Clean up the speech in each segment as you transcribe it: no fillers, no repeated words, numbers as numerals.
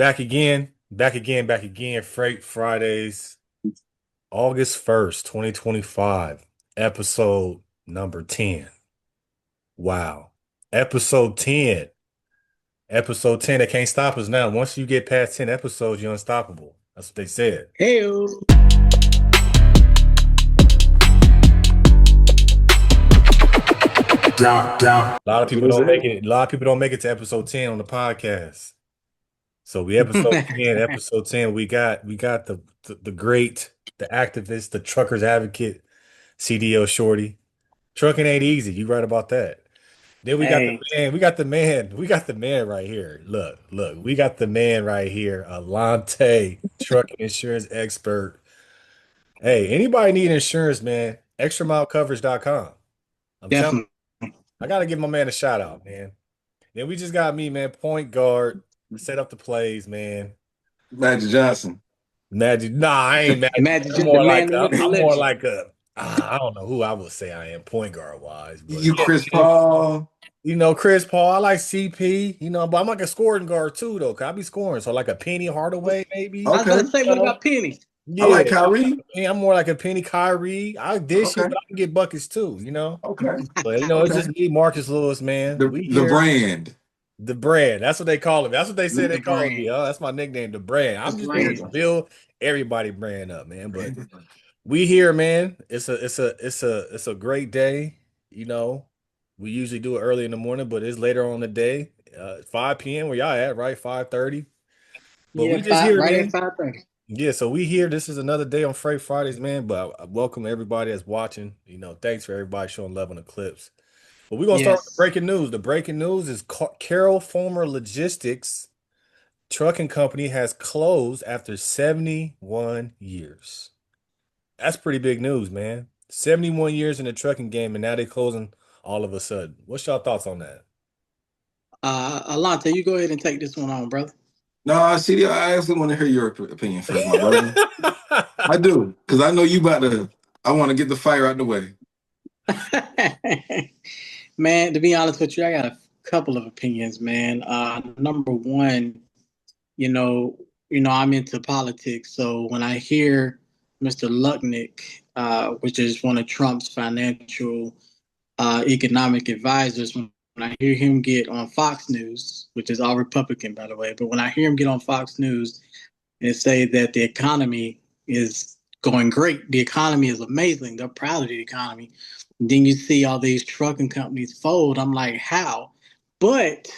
Back again. Freight Fridays, August 1st, 2025, episode number 10. Wow. Episode 10. Episode 10. They can't stop us now. Once you get past 10 episodes, you're unstoppable. That's what they said. Hey, A lot of people was don't make it? it. A lot of people don't make it to episode 10 on the podcast. So we episode 10, episode 10, we got the great, the activist, the truckers advocate, CDL Shorty. Trucking ain't easy. You right about that. Then we got the Hey, man, we got the man right here. Look, we got the man right here, Alante, trucking insurance expert. Hey, anybody need insurance, man? Extramilecoverage.com. I'm telling definitely. you, I gotta give my man a shout out, man. Then we just got me, man, point guard, set up the plays, man. Magic Johnson. Magic. Nah, I ain't magic. Imagine the man, the myth, the I'm more legend. like I don't know who I would say I am point guard wise, but You yeah, Chris man. Paul. Chris Paul. I like CP. But I'm like a scoring guard too, though. Cause I be scoring, so like a Penny Hardaway, maybe. I was Okay. gonna say, what about Penny? I Yeah, like Kyrie. I'm more like a Penny Kyrie. I dish it, Okay. but I can get buckets too. Okay. But it's Okay. just me, Marcus Lewis, man. The We the here. brand. The brand. That's what they call it. That's what they say The they call me. brand, Oh, that's my nickname, the brand. the I'm just here to brand. build everybody brand up, man. But we here, man. It's a great day. You know, we usually do it early in the morning, but it's later on in the day. 5 p.m. where y'all at, right? 5:30. But Yeah, we just five here, right at man. 5:30. Yeah, so we here. This is another day on Freight Fridays, man. But I welcome everybody that's watching. Thanks for everybody showing love on the clips. But we're gonna start with the Yes. breaking news. The breaking news is Carol Former Logistics Trucking Company has closed after 71 years. That's pretty big news, man. 71 years in the trucking game, and now they're closing all of a sudden. What's y'all thoughts on that? Alante, you go ahead and take this one on, brother. No, CDL, I actually want to hear your opinion first, my brother. I do, because I know you about to. I want to get the fire out the way. Man, to be honest with you, I got a couple of opinions, man. Number one, I'm into politics, so when I hear Mr. Lucknick, which is one of Trump's financial economic advisors, when I hear him get on Fox News, which is all Republican, by the way, but when I hear him get on Fox News and say that the economy is going great, the economy is amazing, they're proud of the economy. And then you see all these trucking companies fold. I'm like, how? But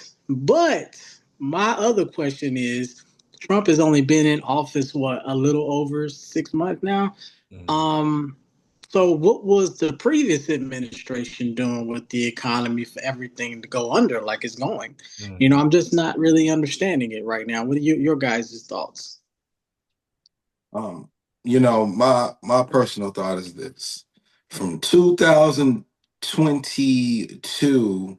my other question is, Trump has only been in office a little over 6 months now. Mhm. Um, so what was the previous administration doing with the economy for everything to go under like it's going? Mhm. I'm just not really understanding it right now. What are your guys' thoughts? Um, my personal thought is this: from 2022,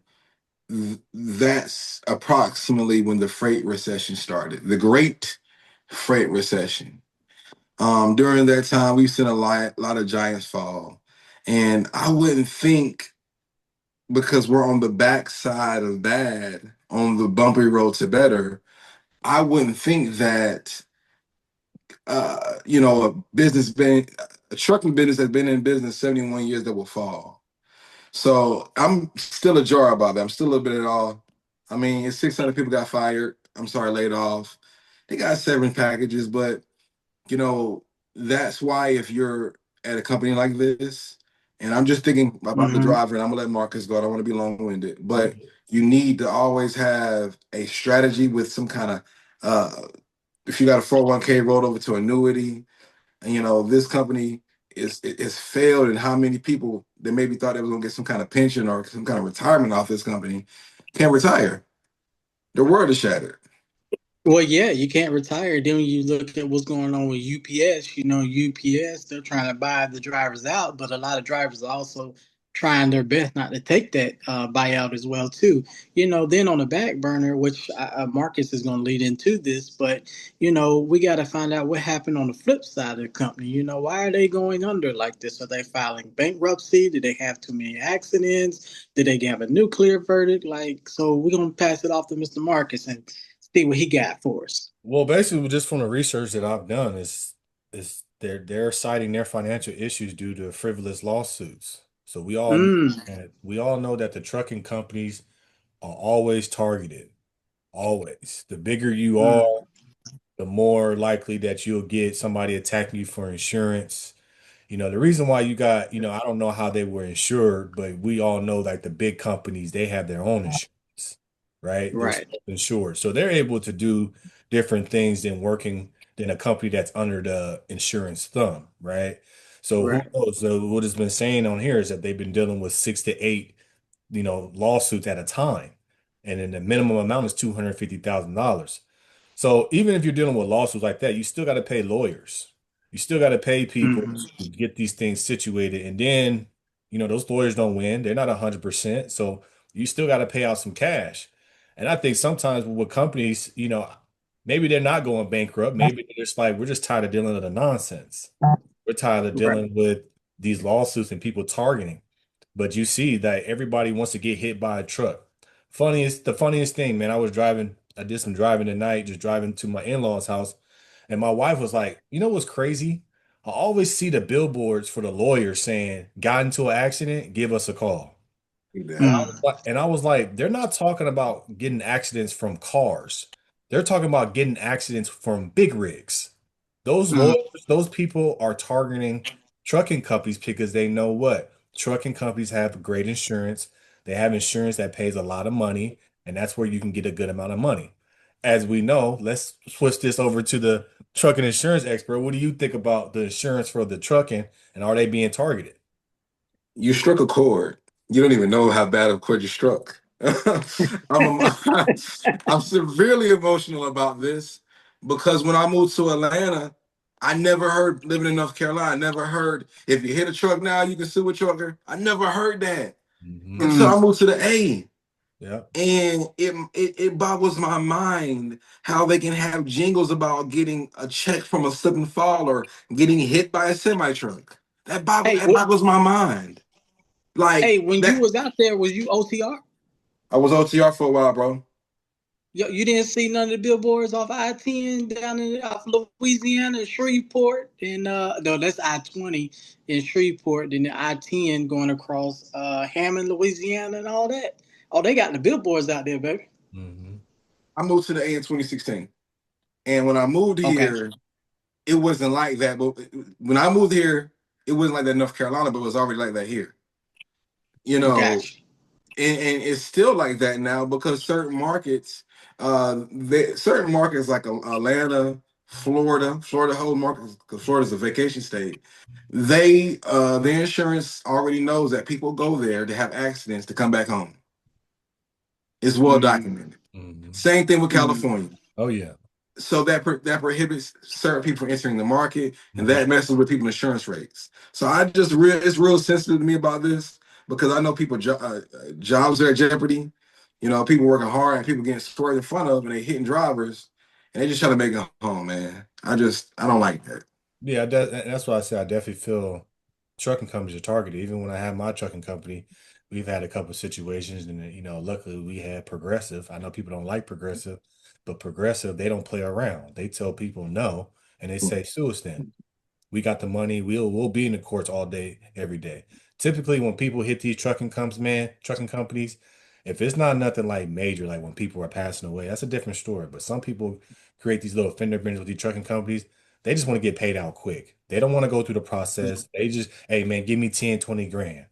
that's approximately when the freight recession started, the Great Freight Recession. During that time, we've seen a lot of giants fall, and I wouldn't think, because we're on the backside of bad, on the bumpy road to better. I wouldn't think that a trucking business has been in business 71 years that will fall. So I'm still a jar about that. I'm still a little bit at all. I mean, it's 600 people got fired. I'm sorry, laid off. They got severance packages, but you know, that's why if you're at a company like this, and I'm just thinking about the Mm-hmm. driver, and I'm gonna let Marcus go. I don't want to be long-winded, but you need to always have a strategy with some kind of if you got a 401k rolled over to annuity, and this company is failed, and how many people that maybe thought they was gonna get some kind of pension or some kind of retirement off this company can't retire. Their world is shattered. Well, yeah, you can't retire. Then when you look at what's going on with UPS, UPS, they're trying to buy the drivers out, but a lot of drivers are also trying their best not to take that buyout as well, too. Then on the back burner, which Marcus is going to lead into this, but, we got to find out what happened on the flip side of the company. Why are they going under like this? Are they filing bankruptcy? Did they have too many accidents? Did they have a nuclear verdict? So we're going to pass it off to Mr. Marcus and see what he got for us. Well, basically, just from the research that I've done, is they're citing their financial issues due to frivolous lawsuits. So Mm, we all know that the trucking companies are always targeted. Always. The bigger you are, mm, the more likely that you'll get somebody attacking you for insurance. The reason why you got, I don't know how they were insured, but we all know like the big companies, they have their own insurance, right? They're right, insured. So they're able to do different things than a company that's under the insurance thumb, right? So who right, knows? So what has been saying on here is that they've been dealing with 6 to 8, lawsuits at a time. And then the minimum amount is $250,000. So even if you're dealing with lawsuits like that, you still got to pay lawyers. You still got to pay people hmm to get these things situated. And then, those lawyers don't win. They're not 100%. So you still got to pay out some cash. And I think sometimes with companies, maybe they're not going bankrupt. Maybe they're just like, we're just tired of dealing with the nonsense. We're tired of right. dealing with these lawsuits and people targeting. But you see that everybody wants to get hit by a truck. The funniest thing, man, I did some driving tonight, just driving to my in-laws' house, and my wife was like, you know what's crazy? I always see the billboards for the lawyers saying, got into an accident, give us a call. Mm, And I was like, they're not talking about getting accidents from cars. They're talking about getting accidents from big rigs. Those mm, lawyers, those people are targeting trucking companies because they know what? Trucking companies have great insurance. They have insurance that pays a lot of money, and that's where you can get a good amount of money. As we know, let's switch this over to the trucking insurance expert. What do you think about the insurance for the trucking, and are they being targeted? You struck a chord. You don't even know how bad of a chord you struck. I'm severely emotional about this because when I moved to Atlanta, I never heard, living in North Carolina, I never heard if you hit a truck now, you can sue a trucker. I never heard that Hmm. until I mm. moved to the A. Yeah. And it boggles my mind how they can have jingles about getting a check from a slip and fall or getting hit by a semi truck. Hey, That boggles my mind. Like hey, when you that, was out there, was you OTR? I was OTR for a while, bro. You didn't see none of the billboards off I-10 down in off Louisiana, Shreveport, and no, that's I-20 in Shreveport, then the I-10 going across Hammond, Louisiana, and all that. Oh, they got the billboards out there, baby. Hmm. I moved to the A in 2016, and when I moved Okay, here, it wasn't like that. But when I moved here, it wasn't like that in North Carolina, but it was already like that here. You know, gotcha. and it's still like that now because certain markets like Atlanta, Florida whole market because Florida's a vacation state. The insurance already knows that people go there to have accidents to come back home. It's well Mm, documented. Hmm. Same thing with mm, California. Oh yeah. So that prohibits certain people from entering the market, and Hmm. that messes with people's insurance rates. So it's real sensitive to me about this because I know jobs are at jeopardy. You know, people working hard and people getting swerved in front of, and they hitting drivers, and they just trying to make it home, man. I don't like that. Yeah, that's why I say I definitely feel trucking companies are targeted. Even when I had my trucking company, we've had a couple of situations, and luckily we had Progressive. I know people don't like Progressive, but Progressive, they don't play around. They tell people no, and they say sue us then. We got the money. We'll be in the courts all day, every day. Typically, when people hit these trucking companies, if it's not nothing like major, like when people are passing away, that's a different story. But some people create these little fender benders with these trucking companies. They just want to get paid out quick. They don't want to go through the process. They just, hey man, give me 10, 20 grand.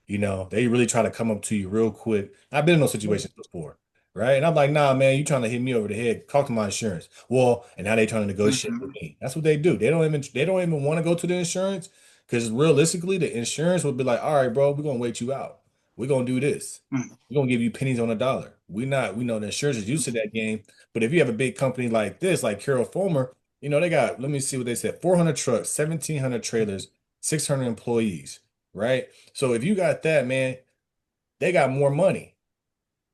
They really try to come up to you real quick. I've been in those situations before, right? And I'm like, nah, man, you trying to hit me over the head. Talk to my insurance. Well, and now they trying to negotiate with mm, me. That's what they do. They don't even want to go to the insurance because realistically, the insurance would be like, all right, bro, we're gonna wait you out. We're gonna do this. mm, We're gonna give you pennies on a dollar. We know the insurance is used to that game. But if you have a big company like this, like Carol Fulmer, they got, let me see what they said, 400 trucks, 1,700 trailers, 600 employees, right? So if you got that, man, they got more money.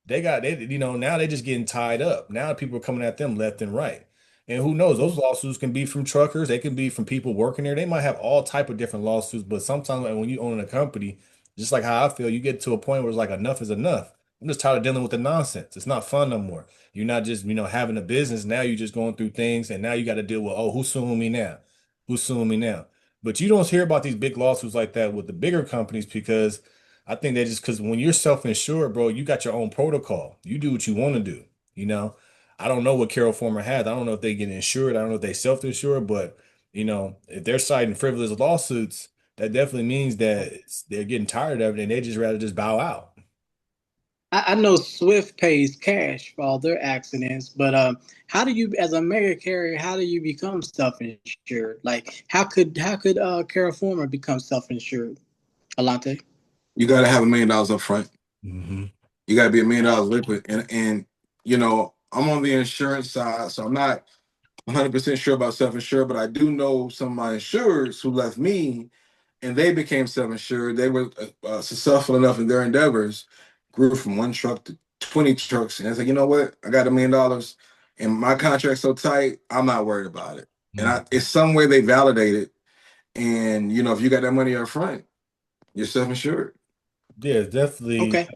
Now they just getting tied up. Now people are coming at them left and right. And who knows, those lawsuits can be from truckers, they can be from people working there. They might have all type of different lawsuits, but sometimes like, when you own a company, just like how I feel, you get to a point where it's like enough is enough. I'm just tired of dealing with the nonsense. It's not fun no more. You're not just, having a business. Now you're just going through things and now you got to deal with, oh, who's suing me now? Who's suing me now? But you don't hear about these big lawsuits like that with the bigger companies because I think they just because when you're self-insured, bro, you got your own protocol. You do what you want to do. You know, I don't know what Carol Former has. I don't know if they get insured. I don't know if they self-insured, but if they're citing frivolous lawsuits, that definitely means that they're getting tired of it and they just rather just bow out. I know Swift pays cash for all their accidents, but how do you, as a mega carrier, how do you become self-insured? Like, how could Carol Former become self-insured? Alante. You got to have $1 million up front. Hmm. You got to be $1 million liquid, and I'm on the insurance side, so I'm not 100% sure about self-insured, but I do know some of my insurers who left me and they became self-insured. They were successful enough in their endeavors, grew from one truck to 20 trucks. And I said, you know what? I got $1 million and my contract's so tight, I'm not worried about it. And it's some way they validate it. And, if you got that money up front, you're self-insured. Yeah, definitely. Okay.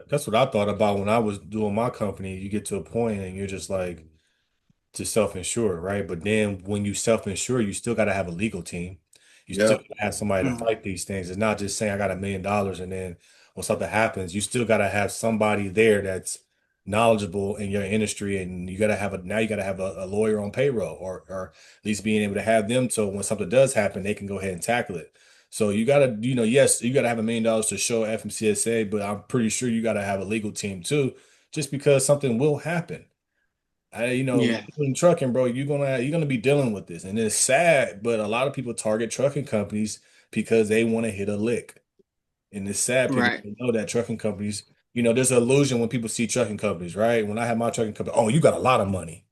That's what I thought about when I was doing my company. You get to a point and you're just like, to self-insure, right? But then when you self-insure, you still got to have a legal team. You still Yeah. gotta have somebody to Mm, fight these things. It's not just saying I got $1 million and then when something happens, you still got to have somebody there that's knowledgeable in your industry, and you got to have a lawyer on payroll, or at least being able to have them so when something does happen, they can go ahead and tackle it. So you got to, yes, you got to have $1 million to show FMCSA, but I'm pretty sure you got to have a legal team too, just because something will happen. yeah. In trucking, bro, you're gonna be dealing with this, and it's sad, but a lot of people target trucking companies because they want to hit a lick, and it's sad people Right. don't know that trucking companies. There's an illusion when people see trucking companies, right? When I had my trucking company, oh, you got a lot of money.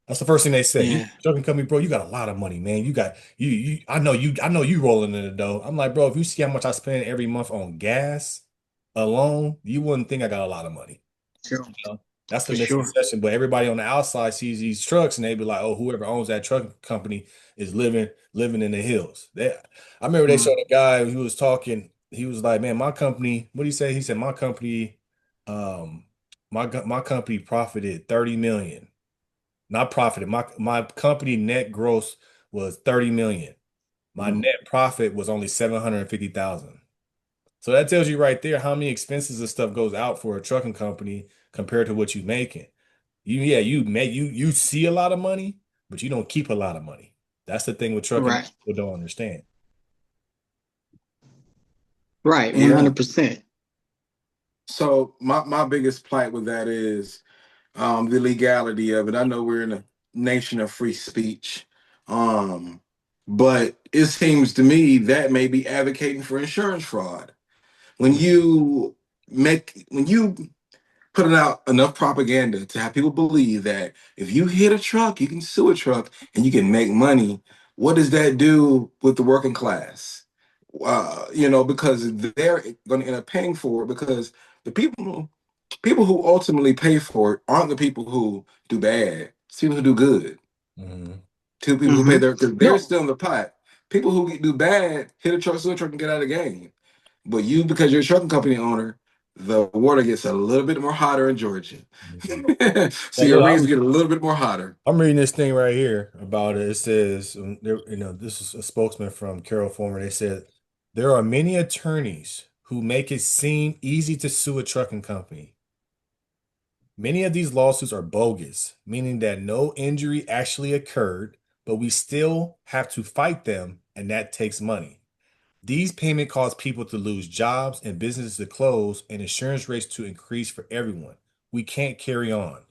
That's the first thing they say. You Yeah. trucking company, bro, you got a lot of money, man. You got you. I know you rolling in the dough. I'm like, bro, if you see how much I spend every month on gas alone, you wouldn't think I got a lot of money. Sure. Know? That's the For sure. misconception. But everybody on the outside sees these trucks and they be like, oh, whoever owns that truck company is living in the hills. I remember they Mm, showed a guy who was talking. He was like, man, my company, what did he say? He said, um, my company profited 30 million. Not profited. My company net gross was 30 million. My Mhm. net profit was only 750,000. So that tells you right there how many expenses and stuff goes out for a trucking company compared to what you making. You see a lot of money, but you don't keep a lot of money. That's the thing with trucking that right. people don't understand. Right. Yeah. 100%. So my biggest plight with that is the legality of it. I know we're in a nation of free speech, um, but it seems to me that may be advocating for insurance fraud. When you put out enough propaganda to have people believe that if you hit a truck, you can sue a truck and you can make money, what does that do with the working class? Because they're going to end up paying for it because the people who ultimately pay for it aren't the people who do bad. It's people who do good. Mhm. Two people who pay Hmm. because they're No. still in the pot. People who do bad hit a truck, sue a truck, and get out of the game. But you, because you're a trucking company owner, the water gets a little bit more hotter in Georgia. Mhm. So Now, your look, rates get a little bit more hotter. I'm reading this thing right here about it. It says, this is a spokesman from Carol Former. They said there are many attorneys who make it seem easy to sue a trucking company. Many of these lawsuits are bogus, meaning that no injury actually occurred, but we still have to fight them, and that takes money. These payments cause people to lose jobs and businesses to close and insurance rates to increase for everyone. We can't carry on.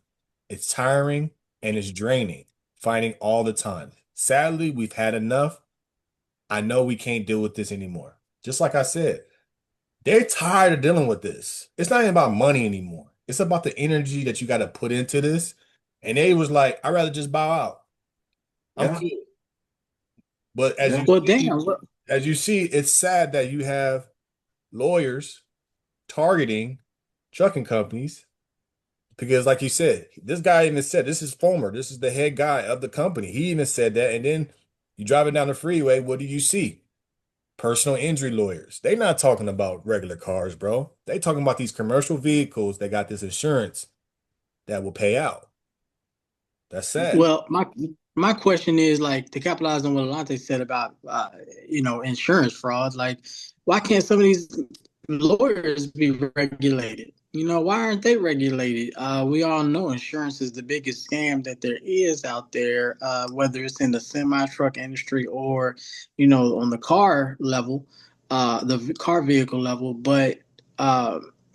It's tiring and it's draining, fighting all the time. Sadly, we've had enough. I know we can't deal with this anymore. Just like I said, they're tired of dealing with this. It's not even about money anymore. It's about the energy that you got to put into this. And they was like, I'd rather just bow out. I'm Yeah, cool. But yeah. Well, damn. Look. as you see, it's sad that you have lawyers targeting trucking companies because, like you said, this guy even said this is Fulmer. This is the head guy of the company. He even said that. And then you driving down the freeway, what do you see? personal injury lawyers. They not talking about regular cars, bro. They talking about these commercial vehicles that got this insurance that will pay out. That's sad. Well, my question is like to capitalize on what Alante said about insurance fraud. Like, why can't some of these lawyers be regulated? Why aren't they regulated? We all know insurance is the biggest scam that there is out there, whether it's in the semi truck industry or on the car level, the car vehicle level. But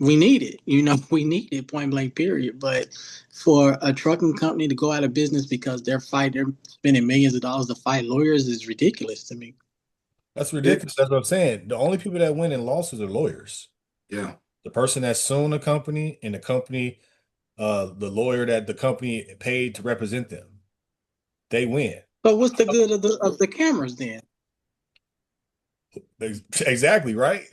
we need it. We need it, point blank, period. But for a trucking company to go out of business because they're spending millions of dollars to fight lawyers is ridiculous to me. That's It, ridiculous. That's what I'm saying. The only people that win in lawsuits are lawyers. yeah, The person that's suing the company and the company, the lawyer that the company paid to represent them, they win. But what's the good of the cameras then? Exactly, right?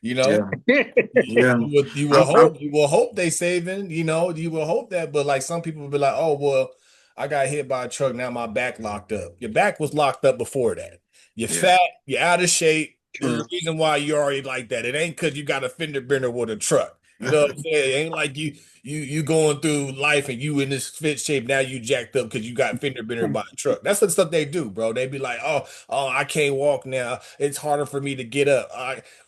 You know, yeah, you, yeah. you I'm, you will hope they saving, you will hope that, but like some people will be like, oh well, I got hit by a truck, now my back locked up. Your back was locked up before that. You're yeah. fat, you're out of shape. There's a True. reason why you're already like that. It ain't because you got a fender bender with a truck. You know what I'm saying? It ain't like you going through life and you in this fit shape. Now you jacked up because you got fender bender by a truck. That's the stuff they do, bro. They be like, oh, I can't walk now. It's harder for me to get up.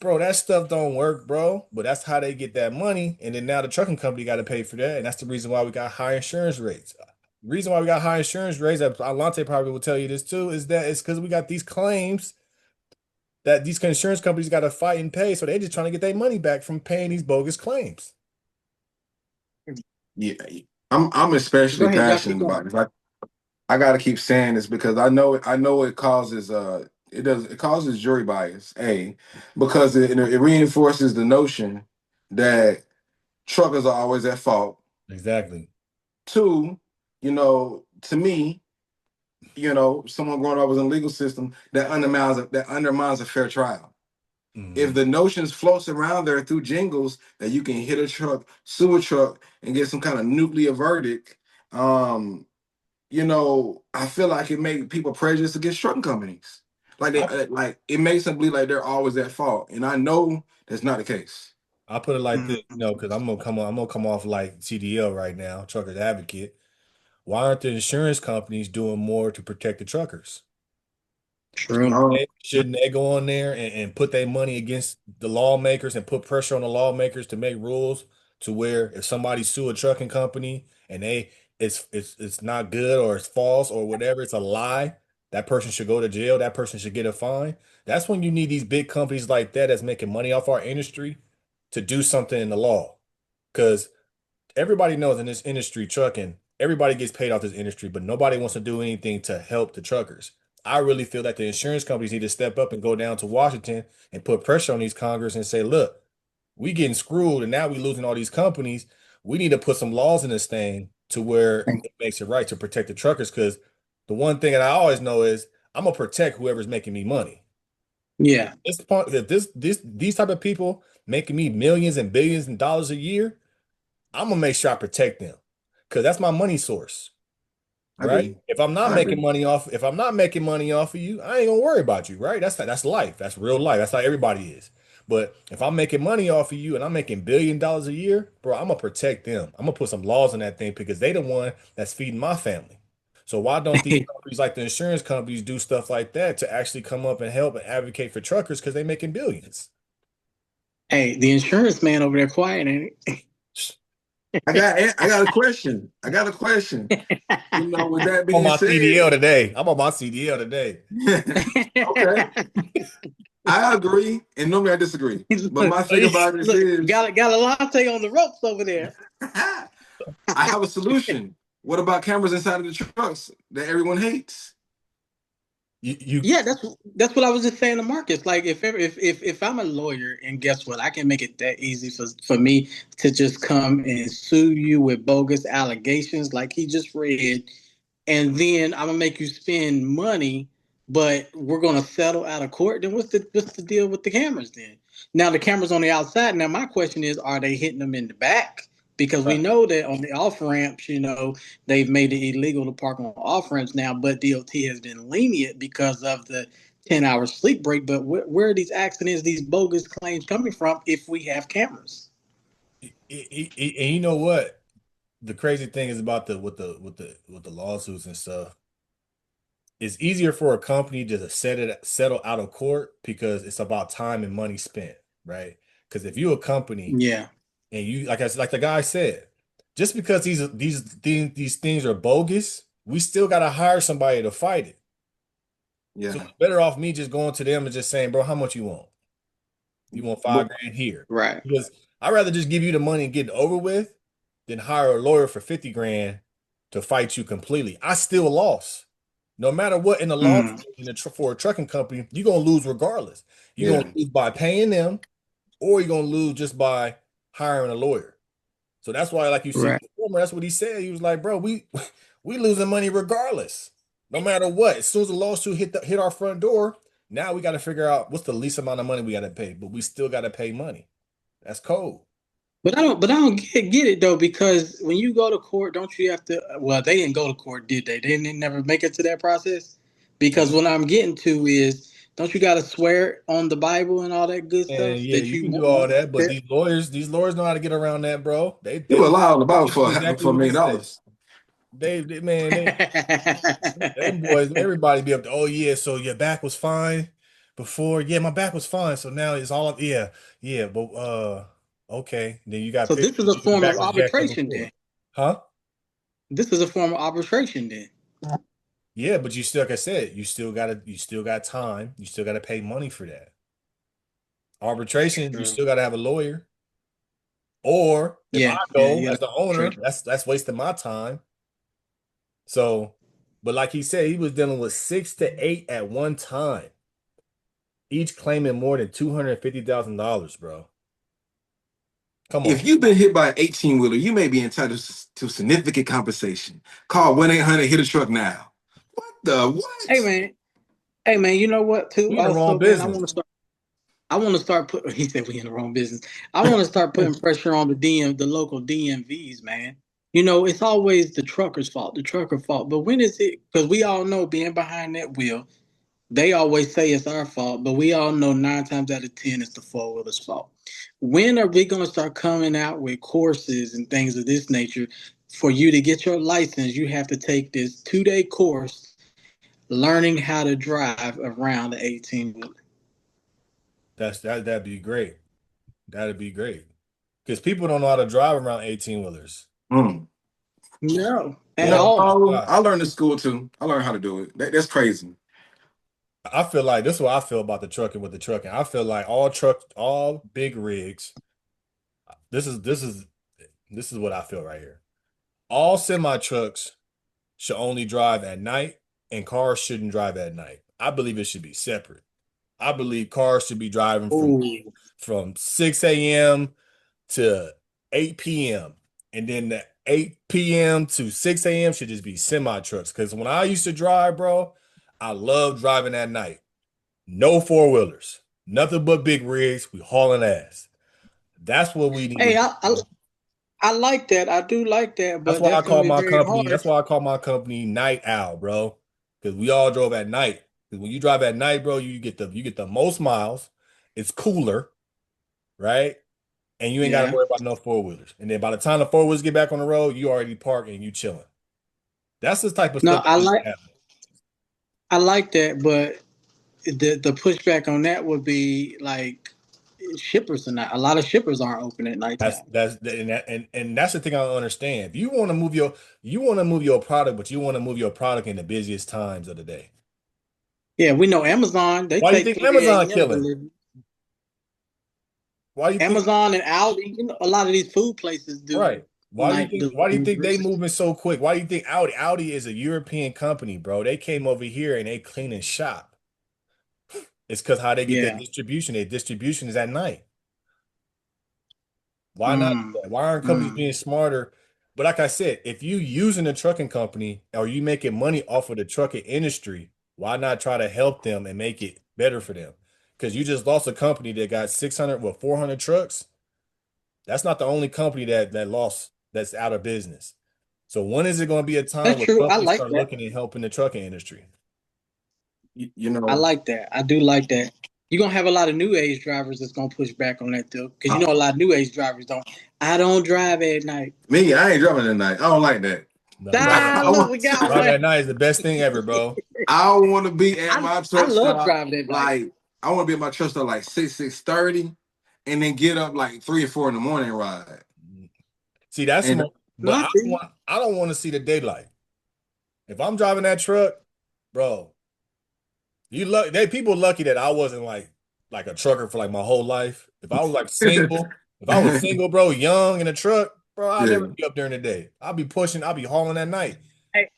Bro, that stuff don't work, bro. But that's how they get that money. And then now the trucking company got to pay for that. And that's the reason why we got high insurance rates. The reason why we got high insurance rates, Alante probably will tell you this too, is that it's because we got these claims that these insurance companies got to fight and pay. So they're just trying to get their money back from paying these bogus claims. Yeah, I'm Go especially ahead, y'all keep passionate going. about this. I gotta keep saying this because I know it causes it causes jury bias. A, because it reinforces the notion that truckers are always at fault. Exactly. Two, to me, someone growing up was in the legal system that undermines a fair trial. If Mhm. the notions floats around there through jingles that you can hit a truck, sue a truck, and get some kind of nuclear verdict, um, I feel like it makes people prejudiced against trucking companies. Like I, like it makes them believe like they're always at fault, and I know that's not the case. I put it like this, Mhm. because I'm gonna come off like CDL right now, truckers advocate. Why aren't the insurance companies doing more to protect the truckers? True. Shouldn't they go on there and put their money against the lawmakers and put pressure on the lawmakers to make rules to where if somebody sue a trucking company and it's not good or it's false or whatever, it's a lie, that person should go to jail, that person should get a fine. That's when you need these big companies like that that's making money off our industry to do something in the law. Because everybody knows in this industry, trucking, everybody gets paid off this industry, but nobody wants to do anything to help the truckers. I really feel that the insurance companies need to step up and go down to Washington and put pressure on these Congress and say, look, we getting screwed and now we losing all these companies. We need to put some laws in this thing to where it makes it right to protect the truckers. Because the one thing that I always know is I'm gonna protect whoever's making me money. Yeah. If these type of people making me millions and billions of dollars a year, I'm gonna make sure I protect them because that's my money source, I right? agree. If I agree. I'm not making money off of you, I ain't gonna worry about you, right? That's life. That's real life. That's how everybody is. But if I'm making money off of you and I'm making $1 billion a year, bro, I'm gonna protect them. I'm gonna put some laws in that thing because they the one that's feeding my family. So why don't these companies like the insurance companies do stuff like that to actually come up and help and advocate for truckers because they making billions? Hey, the insurance man over there quiet, ain't I got a question. I got a question. With that I'm on being my CDL said, today. I'm on my CDL today. okay, I agree, and normally I disagree. But look, my thing about this look, is, got a latte on the ropes over there. I have a solution. What about cameras inside of the trucks that everyone hates? You Yeah, that's what I was just saying to Marcus. Like if I'm a lawyer and guess what, I can make it that easy for me to just come and sue you with bogus allegations like he just read, and then I'm gonna make you spend money, but we're gonna settle out of court. Then what's the deal with the cameras then? Now the cameras on the outside. Now my question is, are they hitting them in the back? Because we right. know that on the off ramps, they've made it illegal to park on off ramps now, but DOT has been lenient because of the 10 hours sleep break. But where are these accidents, these bogus claims coming from if we have cameras? And you know what? The crazy thing is about the lawsuits and stuff. It's easier for a company to settle out of court because it's about time and money spent, right? Because if you're a company Yeah, and you like the guy said, just because these things are bogus, we still gotta hire somebody to fight it. So Yeah. it's better off me just going to them and just saying, bro, how much you want? You want But 5 grand here? right. Because I'd rather just give you the money and get it over with than hire a lawyer for 50 grand to fight you completely. I still lost. No matter what in the law Mm, for a trucking company, you're gonna lose regardless. You're gonna yeah. lose by paying them, or you're gonna lose just by hiring a lawyer. So that's why, like you see right. with Former, that's what he said. He was like, bro, we losing money regardless, no matter what. As soon as the lawsuit hit our front door, now we got to figure out what's the least amount of money we got to pay, but we still got to pay money. That's cold. But I don't get it though, because when you go to court, don't you have to? Well, they didn't go to court, did they? They didn't never make it to that process. Because what I'm getting to is, don't you got to swear on the Bible and all that good And stuff yeah, that you you can do all won't? that, but these lawyers know how to get around that, bro. They You they were lying about do exactly for a what they million say. dollars. Man, them boys, everybody be up to, oh yeah, so your back was fine before. Yeah, my back was fine. So now it's all up. Yeah, yeah, but okay. Then you got So this pictures is of a you with the form of back was jacked up arbitration before. then. Huh? This is a form of arbitration then. Yeah, but you still, like I said, you still got time. You still gotta pay money for that. Arbitration, you True. still gotta have a lawyer. Or if I Yeah, yeah, go yeah. as the owner, Arbitration. that's wasting my time. So, but like he said, he was dealing with 6 to 8 at one time, each claiming more than $250,000, bro. Come on. If you've been hit by an 18 wheeler, you may be entitled to significant compensation. Call 1-800 hit a truck now. What the Hey what? man, hey man. You know what? Too. We in the wrong Also, man, I business. want to start. I want to start put. He said we in the wrong business. I want to start putting pressure on the local DMVs, man. You know, it's always the trucker's fault, the trucker fault. But when is it? Because we all know being behind that wheel, they always say it's our fault, but we all know 9 times out of 10 it's the four wheeler's fault. When are we going to start coming out with courses and things of this nature? For you to get your license, you have to take this 2 day course learning how to drive around the 18 wheeler. That'd be great. That'd be great. Because people don't know how to drive around 18 wheelers. Mm. No, They at Yeah, don't know all. how to drive. I learned in school too. I learned how to do it. That's crazy. I feel like this is what I feel about the trucking with the trucking. I feel like all big rigs. This is this is this is what I feel right here. All semi trucks should only drive at night, and cars shouldn't drive at night. I believe it should be separate. I believe cars should be driving Oh, from 6 a.m. to 8 p.m. And then the 8 p.m. to 6 a.m. should just be semi trucks. Because when I used to drive, bro, I love driving at night. No four wheelers, nothing but big rigs. We hauling ass. That's what we need to hey, do, bro. I like that. I do like that, That's but why I that's going call to be my very company. hard. That's why I call my company Night Owl, bro. Because we all drove at night. Because when you drive at night, bro, you get the most miles. It's cooler, right? And you ain't got to Yeah. worry about no four wheelers. And then by the time the four wheelers get back on the road, you already parked and you chilling. That's the type of No, stuff that needs to happen. I like that, but the pushback on that would be like shippers are not. A lot of shippers aren't open at That's nighttime. that's and that's the thing I don't understand. If you want to move your product, but you want to move your product in the busiest times of the day. Yeah, we know Amazon. They Why do you take think 3 Amazon a.m. killing? delivery. Why do you think Amazon and Aldi, you know, a lot of these food places do right? Why do you night think why do you think they deliveries. moving so quick? Why do you think Audi is a European company, bro? They came over here and they clean and shop. It's because how they get their Yeah. distribution. Their distribution is at night. Why not do Mm, that? Why aren't companies mm. being smarter? But like I said, if you using a trucking company or you making money off of the trucking industry, why not try to help them and make it better for them? Because you just lost a company that got 600, 400 trucks. That's not the only company that's out of business. So when is it going to be a time That's where true. I companies like start that. looking and helping the trucking industry? you I know, like that. I do like that. You're gonna have a lot of new age drivers that's gonna push back on that though. Because you I, know a lot of new age drivers don't. I don't drive at night. me, I ain't driving at night. I don't like that. No, Ah, I look, want we got driving one. at night is the best thing ever, bro. I want to be at my I truck love stop driving at night. like I want to be at my truck stop like 6:30, and then get up like 3 or 4 in the morning and ride. See, that's And more, No, but I feel you. I don't want to see the daylight. If I'm driving that truck, bro, people lucky that I wasn't like a trucker for like my whole life. If I was like single, if I was single, bro, young in a truck, bro, I'll never yeah, be up during the day. I'll be pushing, I'll be hauling at night. Hey,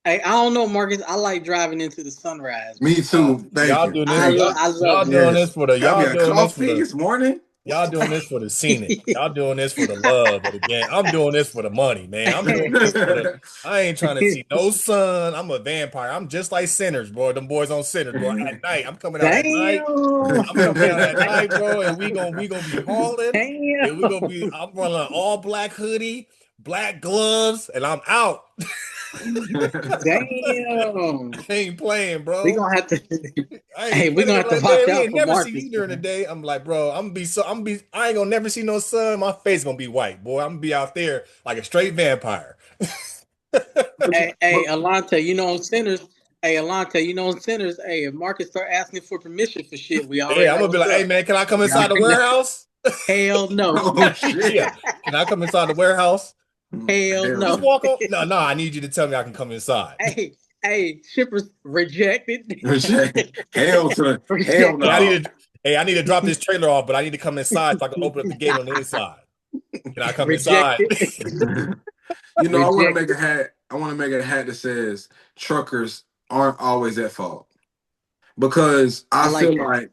hey, I don't know, Marcus. I like driving into the sunrise, me man. too. Thank you, thank you. I love Y'all it. doing this Yes, for the have me y'all a doing this for coffee the this morning. y'all doing this for the scenic. Y'all doing this for the love of the game. I'm doing this for the money, man. I'm doing this for the. I ain't trying to see no sun. I'm a vampire. I'm just like Sinners, bro. Them boys on Sinners, bro. At night, I'm coming out at night. Damn. I'm coming out at night, bro, and we gonna be hauling, and we gonna Damn. be. I'm running an all black hoodie, black gloves, and I'm out. Damn. I ain't playing, We bro. gonna have to. I Hey, ain't we're playing. gonna I'm have to like, man, watch we out ain't for never see you Marcus, during the man. day. I'm like, bro, I ain't gonna never see no sun. My face gonna be white, boy. I'm gonna be out there like a straight vampire. Hey, But Alante, you know on Sinners. Hey, Alante, you know on Sinners. Hey, if Marcus start asking for permission for shit, we Yeah, already I'm know gonna be what's like, hey up. man, can I come inside the warehouse? Hell no. oh shit. Yeah, can I come inside the warehouse? Hell Hell Just no. no. walk on. No, no, I need you to tell me I can come inside. Hey, hey, shippers rejected. Hell Hey, Rejected. no. I need to drop this trailer off, but I need to come inside so I can open up the gate on the inside. Can I come inside? Rejected. You know, I want to make a Rejected. hat. I want to make a hat that says truckers aren't always at fault because I I like feel that. like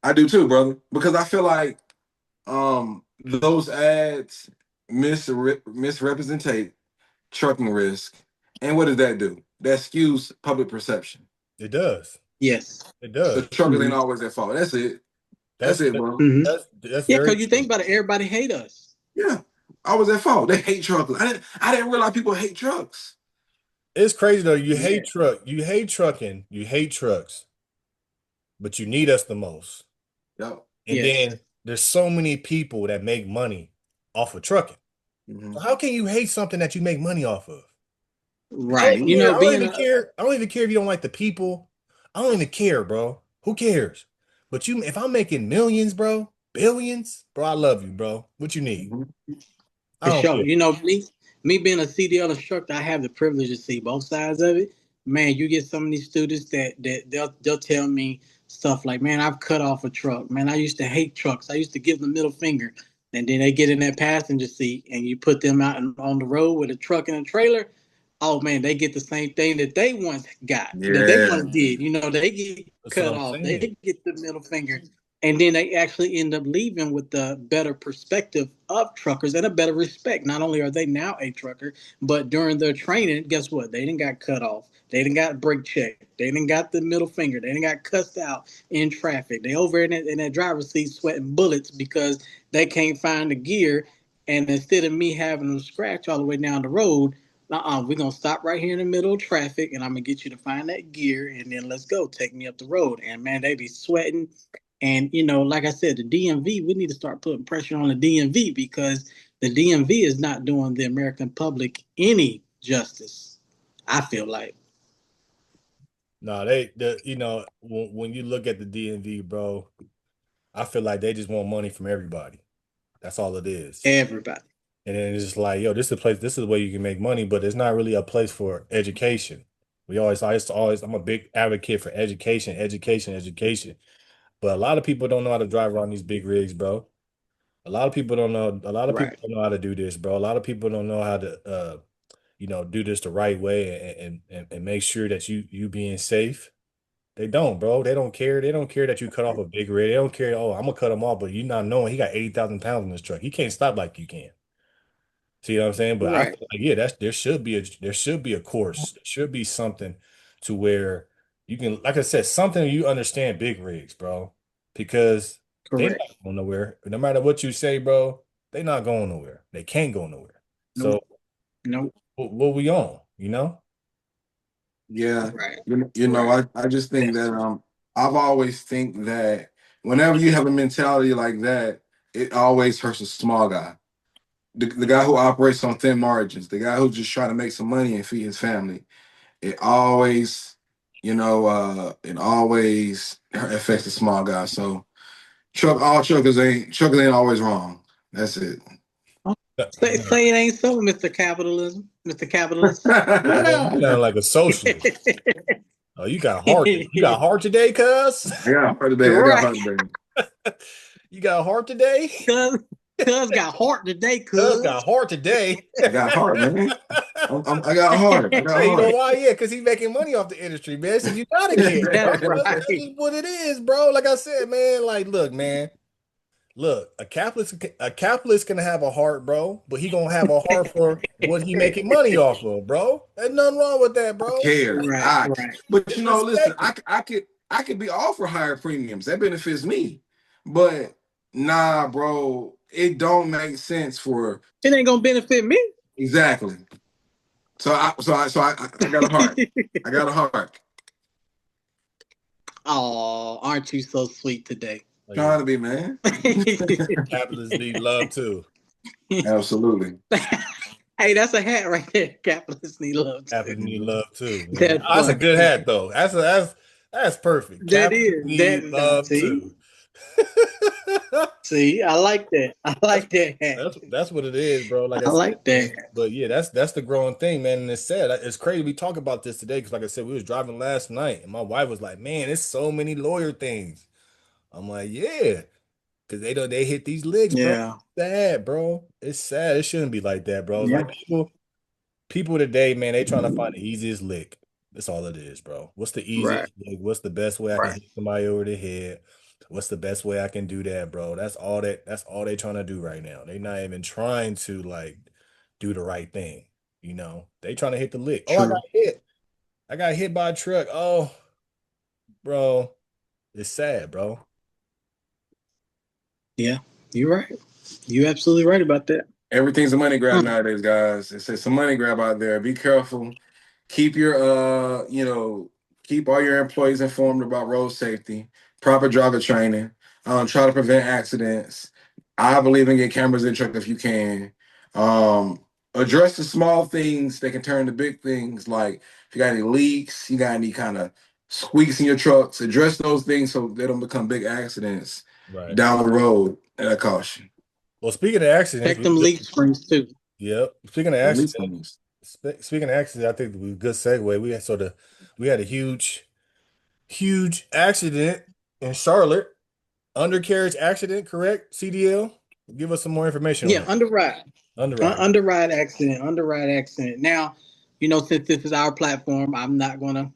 I do too, brother. Because I feel like those ads misrepresentate trucking risk, and what does that do? That skews public perception. It does. Yes. It The does. truckers ain't Hmm. always at fault. That's it. That's That's it, bro. Hmm. that's Yeah, very because you think true. about it, everybody hate us. Yeah, I was at fault. They hate truckers. I didn't realize people hate trucks. It's crazy though. Yeah. You hate trucking, you hate trucks, but you need us the most. Yep. And Yes. then there's so many people that make money off of trucking. Hmm. So how can you hate something that you make money off of? I don't Right. even You care. know, I don't being even a care. I don't even care if you don't like the people. I don't even care, bro. Who cares? But if I'm making millions, bro, billions, bro, I love you, bro. What you need? Hmm. I For don't sure. care. You know, me being a CDL instructor, I have the privilege to see both sides of it. Man, you get some of these students that they'll tell me stuff like, "Man, I've cut off a truck. Man, I used to hate trucks. I used to give them the middle finger." And then they get in that passenger seat, and you put them out on the road with a truck and a trailer. Oh man, they get the same thing that they once got, that they Yeah, once did. You know, they get That's what cut I'm off. saying. They get the middle finger, and then they actually end up leaving with the better perspective of truckers and a better respect. Not only are they now a trucker, but during their training, guess what? They didn't got cut off. They didn't got brake checked. They didn't got the middle finger. They didn't got cussed out in traffic. They over in that driver's seat sweating bullets because they can't find the gear. And instead of me having them scratch all the way down the road, we're gonna stop right here in the middle of traffic, and I'm gonna get you to find that gear, and then let's go. Take me up the road. And man, they be sweating. And you know, like I said, the DMV, we need to start putting pressure on the DMV because the DMV is not doing the American public any justice. I feel like. No, when you look at the DMV, bro, I feel like they just want money from everybody. That's all it is. Everybody. And then it's just like, yo, this is a place, this is where you can make money, but it's not really a place for education. I'm a big advocate for education, education, education. But a lot of people don't know how to drive around these big rigs, bro. A lot of people Right. don't know how to do this, bro. A lot of people don't know how to do this the right way and make sure that you being safe. They don't, bro. They don't care. They don't care that you cut off a big rig. They don't care. Oh, I'm gonna cut him off, but you not knowing he got 80,000 pounds in this truck. He can't stop like you can. See what I'm saying? But I Right. feel like, yeah, there should be a course. There should be something to where you can, like I said, something you understand big rigs, bro. Because they not Correct. going nowhere. No matter what you say, bro, they not going nowhere. They can't go nowhere. Nope. So Nope. what we on, you know? Yeah, Right. you know, Right. I just think that I've always think that whenever you have a mentality like that, it always hurts a small guy. The guy who operates on thin margins, the guy who's just trying to make some money and feed his family. It always, it always affects the small guy. So all truckers ain't always wrong. That's it. Say it ain't so, Mr. Capitalism, Mr. Capitalist. Man, you sound like a socialist. Oh, you got heart. You got heart today, cuz? I got heart today. I got Right. heart today. You got heart today? Cuz got heart today, Cuz cuz. got heart today. I got heart, man. I got heart. I got Hey, you know heart. why? Yeah, because he's making money off the industry, man. So you gotta care, bro. That's That's right. just what it is, bro. Like I said, man. Like, look, man. Look, a capitalist can have a heart, bro, but he gonna have a heart for what he making money off of, bro. There's nothing wrong with that, I bro. care. Right, right. But listen, Respect it. I could be all for higher premiums. That benefits me. But nah, bro, it don't make sense for It ain't gonna benefit me. exactly. I got a heart. I got a heart. Oh, aren't you so sweet today? Oh, yeah. Trying to be, man. Capitalists need love too. Absolutely. Hey, that's a hat right there. Capitalists need love too. Capitalists need love too. Yeah. That's Oh, that's a funny. good hat though. That's perfect. That Capitalists is need that. love See, too. see, I like that. I That's like that hat. that's what it is, bro. Like I I said, like that man. hat. But yeah, that's the growing thing, man. And it's sad. It's crazy we talk about this today because, like I said, we was driving last night, and my wife was like, "Man, it's so many lawyer things." I'm like, "Yeah," because they hit these licks, bro. Yeah, Sad, bro. It's sad. It shouldn't be like that, bro. It's yeah, like people today, man, they trying to find the easiest lick. That's all it is, bro. What's the right, easiest lick? What's the best way I can right. hit somebody over the head? What's the best way I can do that, bro? That's all they trying to do right now. They not even trying to like do the right thing. They trying to hit the lick. Oh, I got True. hit. I got hit by a truck. Oh, bro. It's sad, bro. Yeah, you're right. You're absolutely right about that. Everything's a money grab Hmm. nowadays, guys. It's a money grab out there. Be careful. Keep your keep all your employees informed about road safety, proper driver training. Try to prevent accidents. I believe in get cameras in truck if you can. Address the small things that can turn to big things, like if you got any leaks, you got any kind of squeaks in your trucks. Address those things so they don't become big accidents Right. down the road at a caution. Well, speaking of accidents, Check them leaf springs too. yep. Speaking of At least accidents. things. Speaking of accidents, I think we good segue. We had a huge accident in Charlotte, undercarriage accident, correct? CDL. Give us some more information on Yeah, that. underride. Underwrite. Underride accident. Now, since this is our platform, I'm not gonna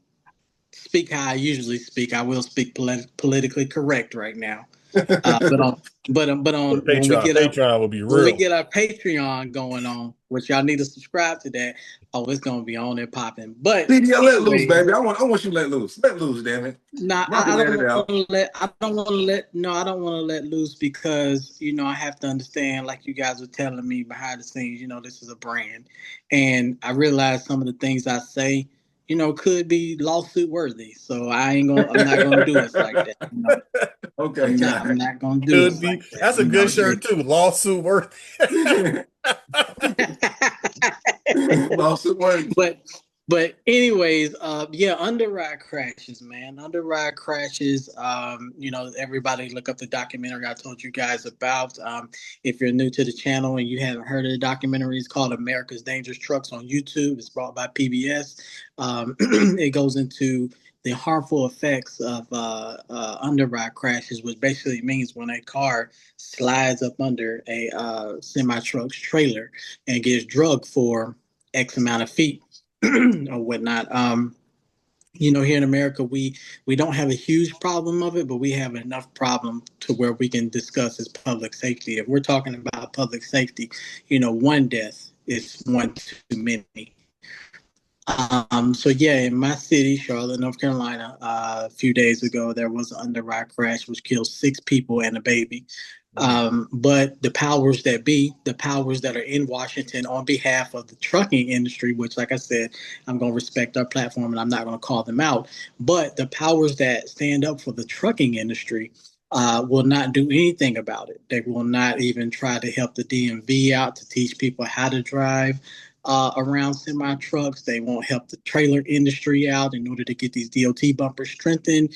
speak how I usually speak. I will speak politically correct right now. But on but on Patreon will be when we real. get our Patreon going on, which y'all need to subscribe to that. Oh, it's gonna be on there popping. But CDL let loose, anyway, baby. I want you to let loose. Let loose, damn it. nah, Market I let don't it want out. to let. I don't want to let. No, I don't want to let loose because I have to understand. Like you guys were telling me behind the scenes, this is a brand, and I realize some of the things I say, could be lawsuit worthy. So I ain't gonna. I'm not gonna do us like that. Okay, I'm yeah. not gonna do Could us be. like that. That's a good shirt too. Lawsuit worth. Lawsuit work. but anyways, yeah, underride crashes, man. Underride crashes. Everybody look up the documentary I told you guys about. If you're new to the channel and you haven't heard of the documentary, it's called America's Dangerous Trucks on YouTube. It's brought by PBS. It goes into the harmful effects of underride crashes, which basically means when a car slides up under a semi truck's trailer and gets drugged for X amount of feet or whatnot. Here in America, we don't have a huge problem of it, but we have enough problem to where we can discuss as public safety. If we're talking about public safety, one death is one too many. So yeah, in my city, Charlotte, North Carolina, a few days ago, there was an underride crash which killed 6 people and a baby. Mm. But the powers that be, the powers that are in Washington on behalf of the trucking industry, which, like I said, I'm going to respect our platform and I'm not going to call them out, but the powers that stand up for the trucking industry will not do anything about it. They will not even try to help the DMV out to teach people how to drive around semi trucks. They won't help the trailer industry out in order to get these DOT bumpers strengthened.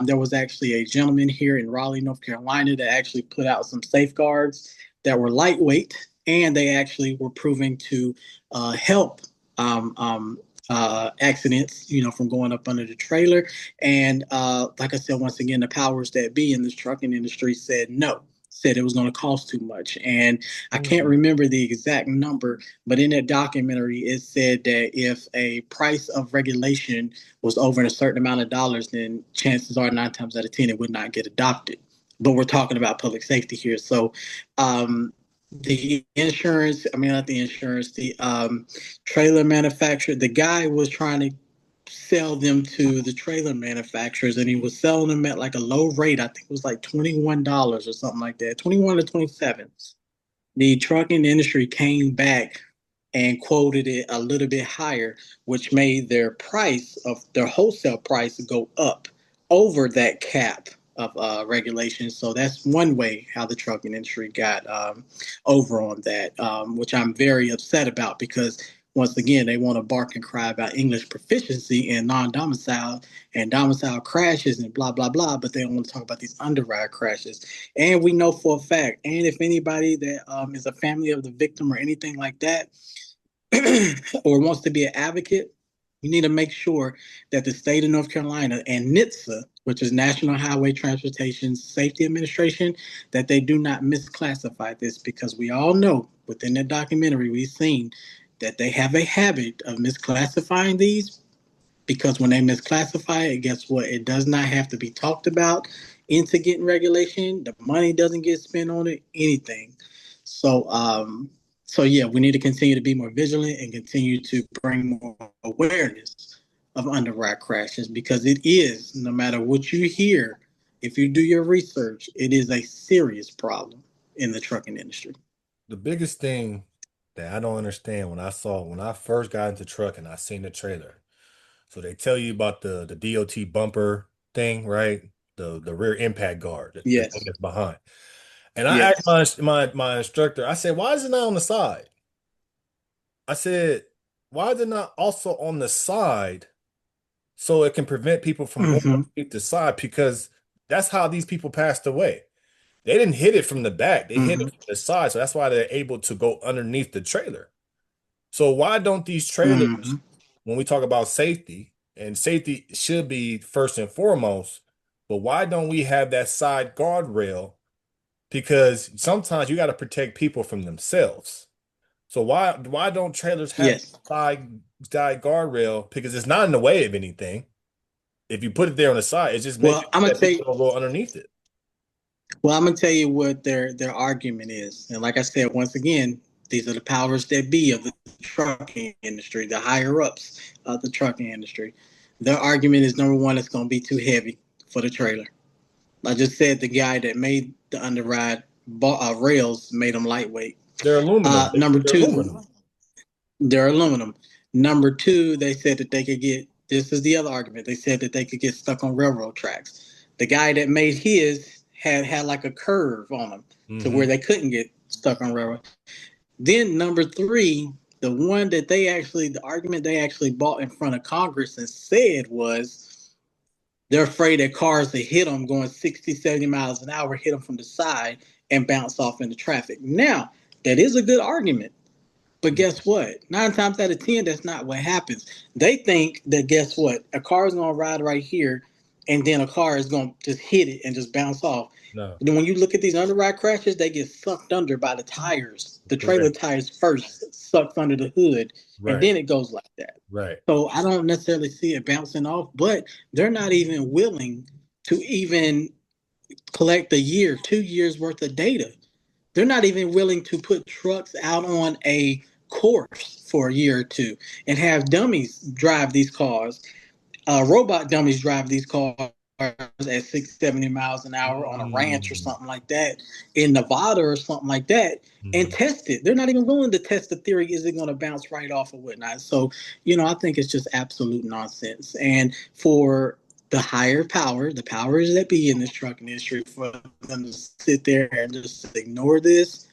There was actually a gentleman here in Raleigh, North Carolina, that actually put out some safeguards that were lightweight, and they actually were proving to help accidents, from going up under the trailer. And like I said, once again, the powers that be in this trucking industry said no, said it was going to cost too much. And I can't Mm. remember the exact number, but in that documentary, it said that if a price of regulation was over a certain amount of dollars, then chances are 9 times out of 10 it would not get adopted. But we're talking about public safety here. So the insurance, I mean, not the insurance, the trailer manufacturer, the guy was trying to sell them to the trailer manufacturers, and he was selling them at like a low rate. I think it was like $21 or something like that, 21 to 27. The trucking industry came back and quoted it a little bit higher, which made their price of their wholesale price go up over that cap of regulations. So that's one way how the trucking industry got over on that, which I'm very upset about because once again they want to bark and cry about English proficiency and non-domicile and domicile crashes and blah blah blah, but they don't want to talk about these underride crashes. And we know for a fact, and if anybody that is a family of the victim or anything like that, or wants to be an advocate, you need to make sure that the state of North Carolina and NHTSA, which is National Highway Transportation Safety Administration, that they do not misclassify this, because we all know within the documentary we've seen that they have a habit of misclassifying these, because when they misclassify it, guess what? It does not have to be talked about into getting regulation. The money doesn't get spent on it, anything. So, so yeah, we need to continue to be more vigilant and continue to bring more awareness of underride crashes, because it is, no matter what you hear, if you do your research, it is a serious problem in the trucking industry. The biggest thing that I don't understand when I first got into trucking, I seen the trailer. So they tell you about the DOT bumper thing, right? The rear impact guard, the thing Yes. that's behind. And I asked Yes. my instructor, I said, why is it not on the side? I said, why is it not also on the side so it can prevent people from going Mm-hmm. underneath the side? Because that's how these people passed away. They didn't hit it from the back, they hit Mm-hmm. it from the side. So that's why they're able to go underneath the trailer. So why don't these Mm-hmm. trailers, when we talk about safety, and safety should be first and foremost, but why don't we have that side guardrail? Because sometimes you got to protect people from themselves. So why don't trailers have Yes. side guardrail? Because it's not in the way of anything. If you put it there on the side, it's just making Well, I'm sure gonna that tell people you. don't go underneath it. Well, I'm gonna tell you what their argument is, and like I said, once again, these are the powers that be of the trucking industry, the higher ups of the trucking industry. Their argument is, number one, it's gonna be too heavy for the trailer. I just said the guy that made the underride rails made them lightweight. They're aluminum. Number They're two, aluminum. they're aluminum. Number two, they said that they could get. This is the other argument. They said that they could get stuck on railroad tracks. The guy that made his had like a curve on them to where Hmm. they couldn't get stuck on railroad. Then number three, the one that the argument they actually bought in front of Congress and said was they're afraid that cars that hit them going 60, 70 miles an hour hit them from the side and bounce off into traffic. Now, that is a good argument. But guess what? 9 times out of 10, that's not what happens. They think that, guess what? A car is going to ride right here, and then a car is going to just hit it and just bounce off. No, But then when you look at these underride crashes, they get sucked under by the tires. The trailer correct. tires first sucks under the hood, and Right, then it goes like that. right. So I don't necessarily see it bouncing off, but they're not even willing to even collect a year, 2 years worth of data. They're not even willing to put trucks out on a course for a year or two and have dummies drive these cars, robot dummies drive these cars at 670 miles an hour on a ranch or Mm. something like that in Nevada or something like that and Mhm. test it. They're not even willing to test the theory. Is it going to bounce right off or whatnot? So, I think it's just absolute nonsense. And for the higher power, the powers that be in this truck industry, for them to sit there and just ignore this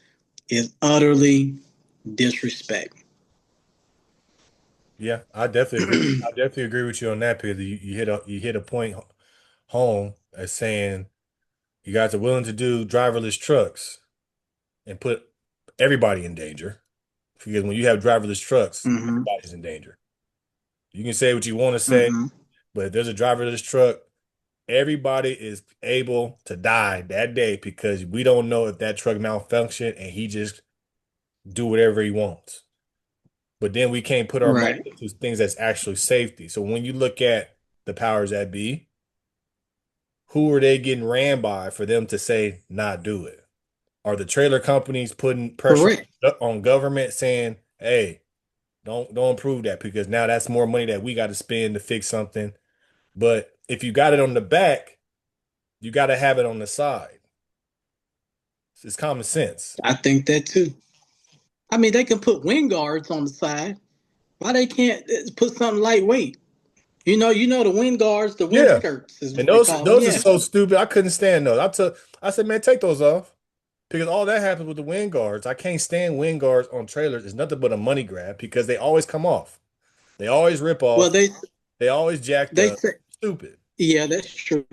is utterly disrespect. Yeah, I definitely agree. I definitely agree with you on that because you hit a point home as saying you guys are willing to do driverless trucks and put everybody in danger. Because when you have driverless trucks, Mm-hmm. everybody's in danger. You can say what you want to say, Mm-hmm. but if there's a driverless truck, everybody is able to die that day because we don't know if that truck malfunctioned and he just do whatever he wants. But then we can't put our money Right. into things that's actually safety. So when you look at the powers that be, who are they getting ran by for them to say not do it? Are the trailer companies putting pressure Correct. on government saying, "Hey, don't approve that because now that's more money that we got to spend to fix something." But if you got it on the back, you got to have it on the side. It's common sense. I think that too. I mean, they can put wind guards on the side. Why they can't put something lightweight? The wind guards, the wind Yeah. skirts is And what they those call them. those are Yeah. so stupid. I couldn't stand those. I said, man, take those off. Because all that happens with the wind guards. I can't stand wind guards on trailers. It's nothing but a money grab because they always come off. They always rip Well, off. they They always jacked they up. say Stupid. yeah, that's true.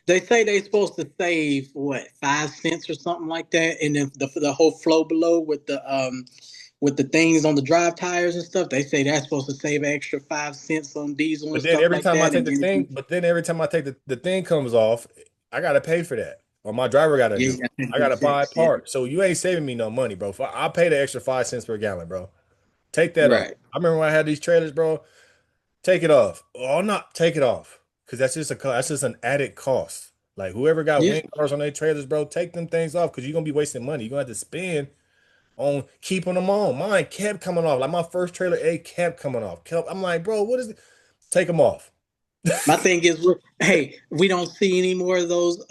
They say they're supposed to save what 5 cents or something like that, and then the whole flow below with the things on the drive tires and stuff. They say that's supposed to save an extra 5 cents on diesel and But then stuff every like time I that. take And the then if thing, you but then every time I take the thing comes off, I gotta pay for that. Or my driver gotta yeah, do you it. got to I get gotta it buy a fixed. Yeah, part. So you ain't saving me no money, bro. I'll pay the extra 5 cents per gallon, bro. Take that off. right. I remember when I had these trailers, bro. Take it off. Oh, not take it off. Because that's just an added cost. Like whoever got Yeah, wind cars on their trailers, bro, take them things off because you're gonna be wasting money. You're gonna have to spend on keeping them on. Mine kept coming off. Like my first trailer A kept coming off. I'm like, bro, what is it? Take them off. my thing is, hey, we don't see any more of those.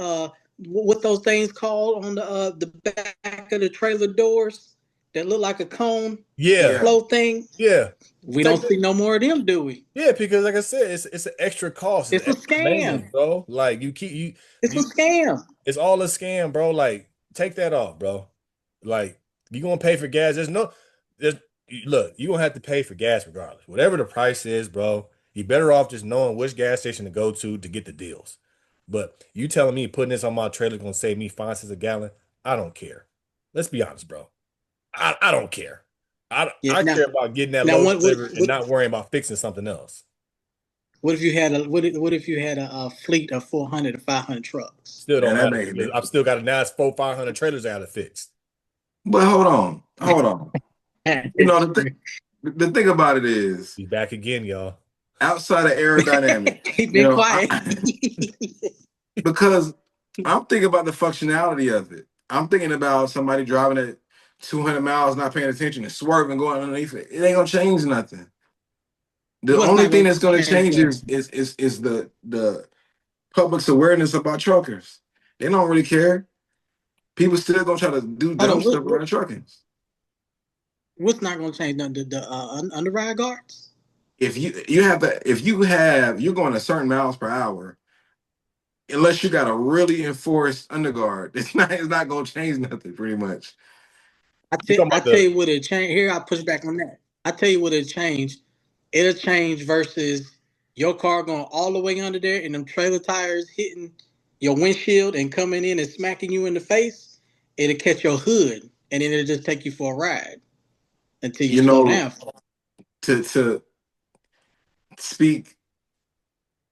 What those things called on the back of the trailer doors that look like a cone, the Yeah, Yeah. flow thing. yeah. We Take don't that. see no more of them, do we? Yeah, because like I said, it's an extra cost. It's It's a extra maintenance, scam. bro. Like you keep you It's a you scam. it's all a scam, bro. Like take that off, bro. Like you gonna pay for gas. There's look, you gonna have to pay for gas regardless. Whatever the price is, bro, you better off just knowing which gas station to go to get the deals. But you telling me putting this on my trailer gonna save me 5 cents a gallon? I don't care. Let's be honest, bro. I don't care. Yeah. I Now, care about getting that now, load what what delivered and what, not worrying about fixing something else. what if you had what if you had a fleet of 400 or 500 trucks? Still Yeah, don't that matter makes a because I've still difference. got to now it's 500 trailers I gotta fix. But hold on. You know, the thing about it is, He's back again, y'all. outside of aerodynamics, He been quiet. because I'm thinking about the functionality of it. I'm thinking about somebody driving at 200 miles, not paying attention, and swerving, going underneath it. It ain't gonna change nothing. The What's only not thing going that's to gonna change change that? is the public's awareness about truckers. They don't really care. People still gonna try to do Hold dumb on. stuff around trucking. What's not going to change? The under ride guards. If you're going a certain miles per hour, unless you got a really enforced underguard, it's not gonna change nothing pretty much. You talking I about tell the you what it changed. Here I push back on that. I tell you what it changed. It'll change versus your car going all the way under there and them trailer tires hitting your windshield and coming in and smacking you in the face. It'll catch your hood and then it'll just take you for a ride until you You slow know, down. to speak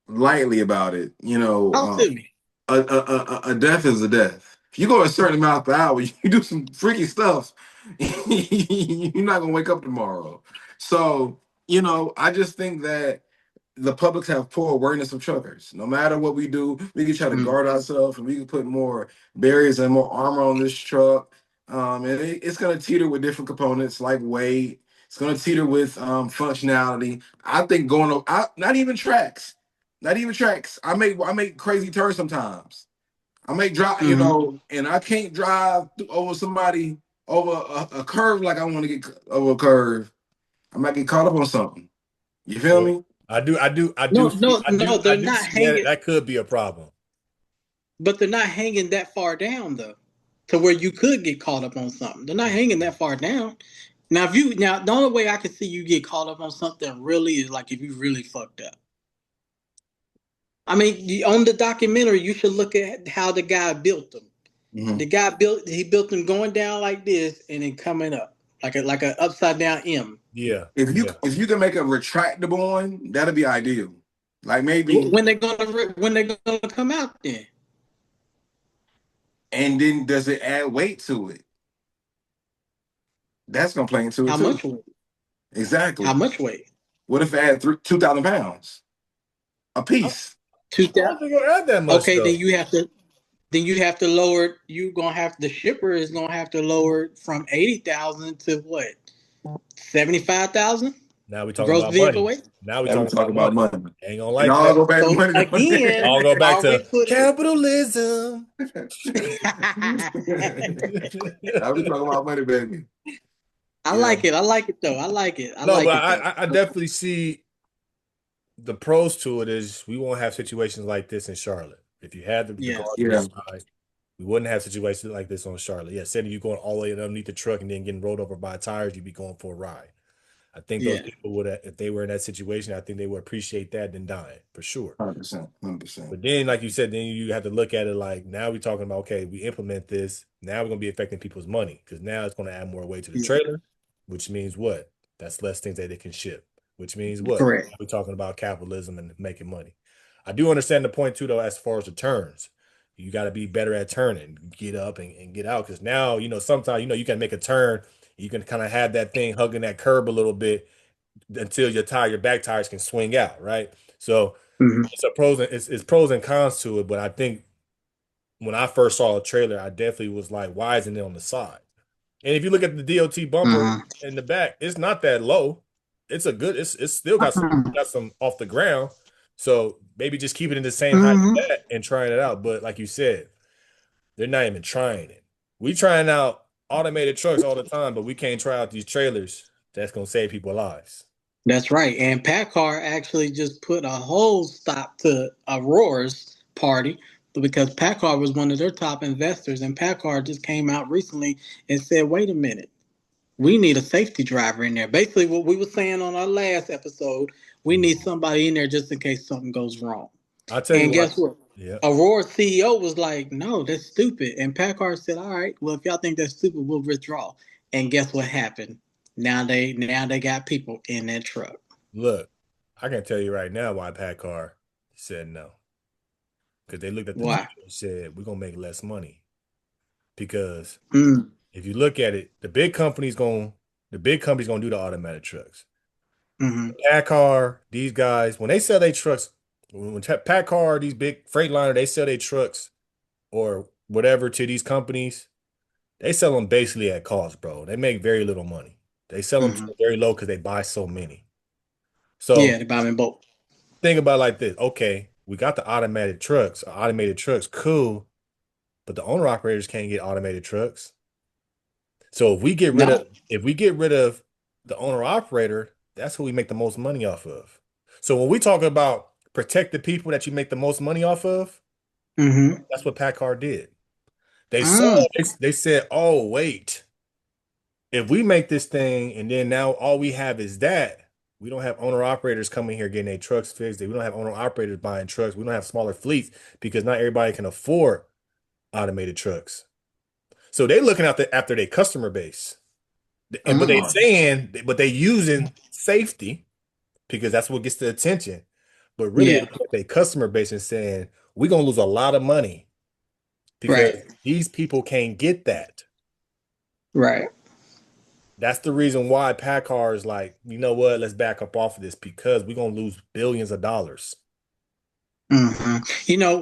lightly about it, Talk to me. a death is a death. If you go a certain amount per hour, you do some freaky stuff, you're not gonna wake up tomorrow. So, I just think that the publics have poor awareness of truckers. No matter what we do, we can try to Mm. guard ourselves and we can put more barriers and more armor on this truck. And it's going to teeter with different components like weight. It's going to teeter with functionality. I think not even tracks. Not even tracks. I make crazy turns sometimes. I make drive, Mm-hmm. and I can't drive over somebody over a curve like I want to get over a curve. I might get caught up on something. You feel Well, me? No, I they're do not see that hanging, that could be a problem. but they're not hanging that far down though, to where you could get caught up on something. They're not hanging that far down. Now, the only way I can see you get caught up on something really is like if you really fucked up. I mean, on the documentary, you should look at how the guy built them. Mhm. He built them going down like this and then coming up like a upside down M. Yeah, If you yeah. if you can make a retractable one, that'd be ideal. Like maybe, When they're gonna come out then? and then does it add weight to it? That's gonna play into it How too. much weight? How Exactly. much weight? What if it had 2,000 pounds a I, piece? Two I don't thousand. think it'll add that much Okay, though. then you have to lower it. You gonna have the shipper is gonna have to lower it from 80,000 to what, 75,000 Now we talking gross about vehicle money. weight. Now we Now we talking talk about about money. money. Ain't gonna And like all that. go back to So money. again, I'll go back are we to putting? capitalism. Now we talking about money, baby. I Yeah, like it. I like it though. I like it. I No, like but it though. I definitely see the pros to it is we won't have situations like this in Charlotte. If you had the Yes. guard on your yeah, side, we wouldn't have situations like this on Charlotte. Yeah, say you going all the way underneath the truck and then getting rolled over by tires, you'd be going for a ride. I think those Yeah. people would, if they were in that situation, I think they would appreciate that than dying for sure. 100%, 100%. But then, like you said, then you have to look at it like now we're talking about okay, we implement this. Now we're gonna be affecting people's money because now it's gonna add more weight to the Yeah. trailer, which means what? That's less things that they can ship. Which means what? Correct. We're talking about capitalism and making money. I do understand the point too, though, as far as the turns. You got to be better at turning, get up and get out. Because now, sometimes, you can make a turn. You can kind of have that thing hugging that curb a little bit until your back tires can swing out, right? So Hmm. it's pros and cons to it, but I think when I first saw a trailer, I definitely was like, why isn't it on the side? And if you look at the DOT bumper Hmm. in the back, it's not that low. It's still got some off the ground. So maybe just keep it in the same height as Hmm. that and trying it out. But like you said, they're not even trying it. We trying out automated trucks all the time, but we can't try out these trailers that's gonna save people lives. That's right. And PACCAR actually just put a whole stop to Aurora's party because PACCAR was one of their top investors. And PACCAR just came out recently and said, wait a minute, we need a safety driver in there. Basically, what we were saying on our last episode, we need Mhm. somebody in there just in case something goes wrong. I'll tell you And what. guess what? Yeah. Aurora CEO was like, no, that's stupid. And PACCAR said, all right, well, if y'all think that's stupid, we'll withdraw. And guess what happened? Now they got people in that truck. Look, I can tell you right now why PACCAR said no. Because they looked at the Why? future and said, we're gonna make less money. Because Mm, if you look at it, the big company's gonna do the automatic trucks. hmm. PACCAR, these guys, when they sell their trucks, when PACCAR, these big Freightliner, they sell their trucks or whatever to these companies, they sell them basically at cost, bro. They make very little money. They sell them to Hmm. very low because they buy so many. Yeah, So the Bombing Boat. think about it like this. Okay, we got the automated trucks, cool, but the owner operators can't get automated trucks. So No. if we get rid of the owner operator, that's who we make the most money off of. So when we talk about protect the people that you make the most money off of, Hmm. that's what PACCAR did. They saw Mm, they said, "Oh, wait. If we make this thing and then now all we have is that, we don't have owner operators coming here getting their trucks fixed. We don't have owner operators buying trucks. We don't have smaller fleets because not everybody can afford automated trucks. So they looking out after their customer base. And mm. but they using safety because that's what gets the attention. But really, they Yeah. look at their customer base and saying, we're gonna lose a lot of money because Right. these people can't get that. Right. That's the reason why PACCAR is like, you know what, let's back up off of this because we're gonna lose billions of dollars. Hmm.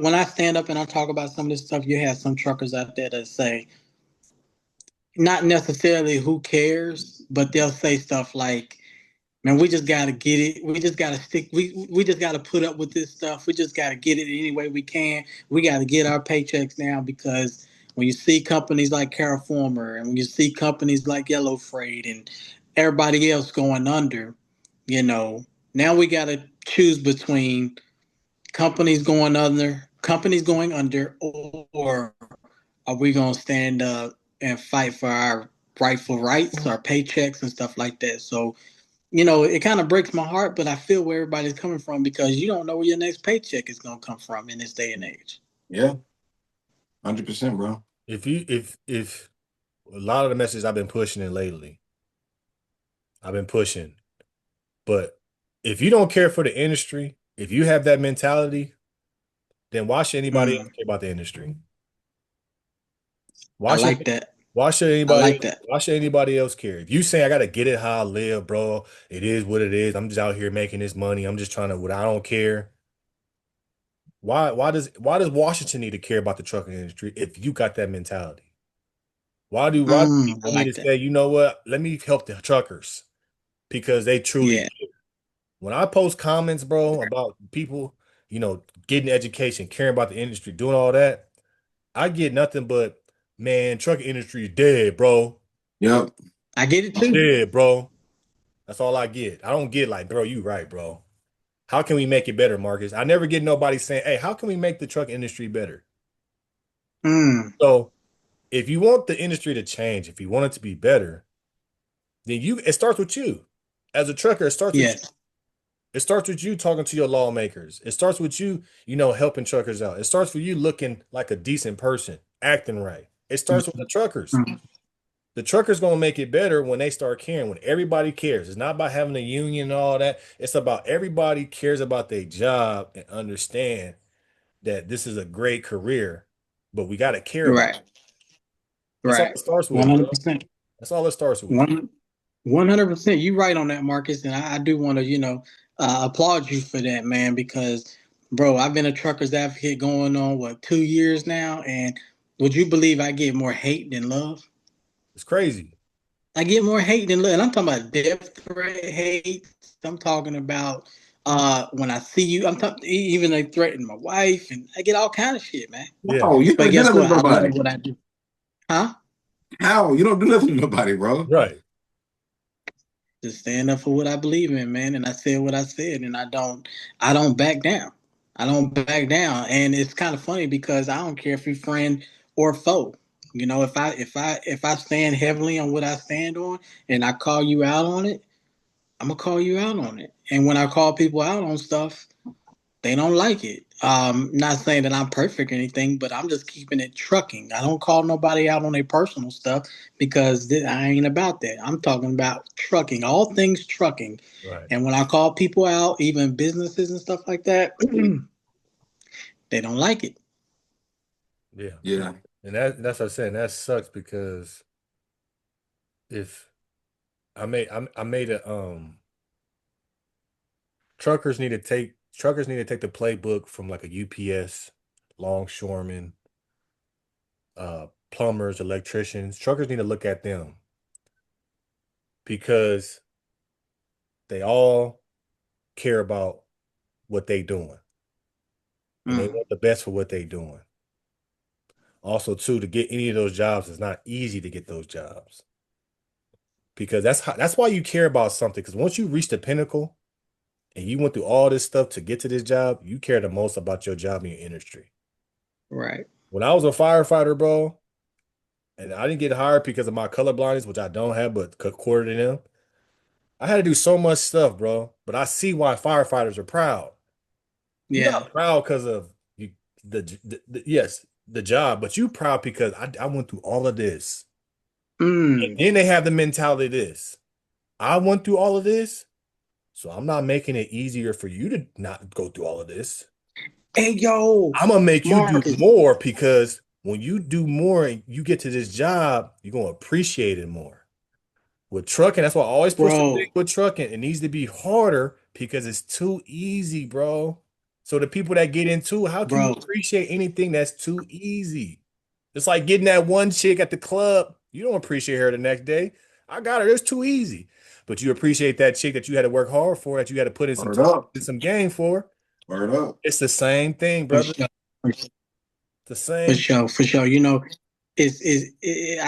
When I stand up and I talk about some of this stuff, you have some truckers out there that say, not necessarily who cares, but they'll say stuff like, Man, we just gotta get it. We just gotta stick. We just gotta put up with this stuff. We just gotta get it any way we can. We gotta get our paychecks now because when you see companies like Caraformer and when you see companies like Yellow Freight and everybody else going under, you know, now we gotta choose between companies going under, or are we gonna stand up and fight for our rightful rights, our paychecks and stuff like that? So it kind of breaks my heart, but I feel where everybody's coming from because you don't know where your next paycheck is going to come from in this day and age. Yeah, 100%, bro. If a lot of the messages I've been pushing in lately, I've been pushing, but if you don't care for the industry, if you have that mentality, then why should anybody else Mm, care about the industry? I Why should like that. why should I anybody like that. why should anybody else care? If you say I gotta get it how I live, bro, it is what it is. I'm just out here making this money. I'm just trying to what I don't care. Why does Washington need to care about the trucking industry if you got that mentality? Why do I people need like to that. say, you know what? Let me help the truckers because they truly Yeah, care. When I post comments, bro, about people, getting education, caring about the industry, doing all that, I get nothing but, man, trucking industry is dead, bro. Yep. I get it too. Dead, bro. That's all I get. I don't get like, bro, you right, bro. How can we make it better, Marcus? I never get nobody saying, hey, how can we make the truck industry better? Mm, So if you want the industry to change, if you want it to be better, then it starts with you. As a trucker, it starts with you. yes. It starts with you talking to your lawmakers. It starts with you, helping truckers out. It starts with you looking like a decent person, acting right. It starts with the truckers. Mm, The truckers gonna make it better when they start caring, when everybody cares. It's not about having a union and all that. It's about everybody cares about their job and understand that this is a great career, but we gotta care about right. it. That's all Right. it starts with, bro. 100%. That's all it starts with. 100%. You right on that, Marcus, and I do want to applaud you for that, man, because bro, I've been a truckers advocate going on what 2 years now, and would you believe I get more hate than love? It's crazy. I get more hate than love. And I'm talking about death threat hate. I'm talking about when I see you. I'm talking even they threaten my wife, and I get all kind of shit, man. Yeah, Oh, you But don't do guess nothing what? to I love nobody. what I do. Huh? How? You don't do nothing to nobody, bro. right. Just stand up for what I believe in, man. And I said what I said, and I don't back down. I don't back down. And it's kind of funny because I don't care if you're friend or foe. If I stand heavily on what I stand on, and I call you out on it, I'm gonna call you out on it. And when I call people out on stuff, they don't like it. Not saying that I'm perfect or anything, but I'm just keeping it trucking. I don't call nobody out on their personal stuff because I ain't about that. I'm talking about trucking, all things trucking. Right. And when I call people out, even businesses and stuff like that, they don't like it. Yeah. Yeah. And that's what I'm saying. That sucks because if I made a truckers need to take the playbook from like a UPS, longshoreman, plumbers, electricians. Truckers need to look at them because they all care about what they doing and they Mm, want the best for what they doing. Also, too, to get any of those jobs, it's not easy to get those jobs because that's why you care about something. Because once you reach the pinnacle and you went through all this stuff to get to this job, you care the most about your job in your industry. right. When I was a firefighter, bro, and I didn't get hired because of my color blindness, which I don't have, but according to them, I had to do so much stuff, bro. But I see why firefighters are proud. You're Yeah. not proud because of you, yes, the job, but you proud because I went through all of this. And Mm. then they have the mentality of this. I went through all of this, so I'm not making it easier for you to not go through all of this. Hey, yo, I'm gonna make you do Marcus, more because when you do more and you get to this job, you're gonna appreciate it more. With trucking, that's why I always push the thing bro, with trucking. It needs to be harder because it's too easy, bro. So the people that get into it, how can you bro, appreciate anything that's too easy? It's like getting that one chick at the club. You don't appreciate her the next day. I got her. It's too easy. but you appreciate that chick that you had to work hard for, that you had to put in some Word time, up. in some game for. Word up. It's the same thing, For brother. sure. The For same. sure, for sure. I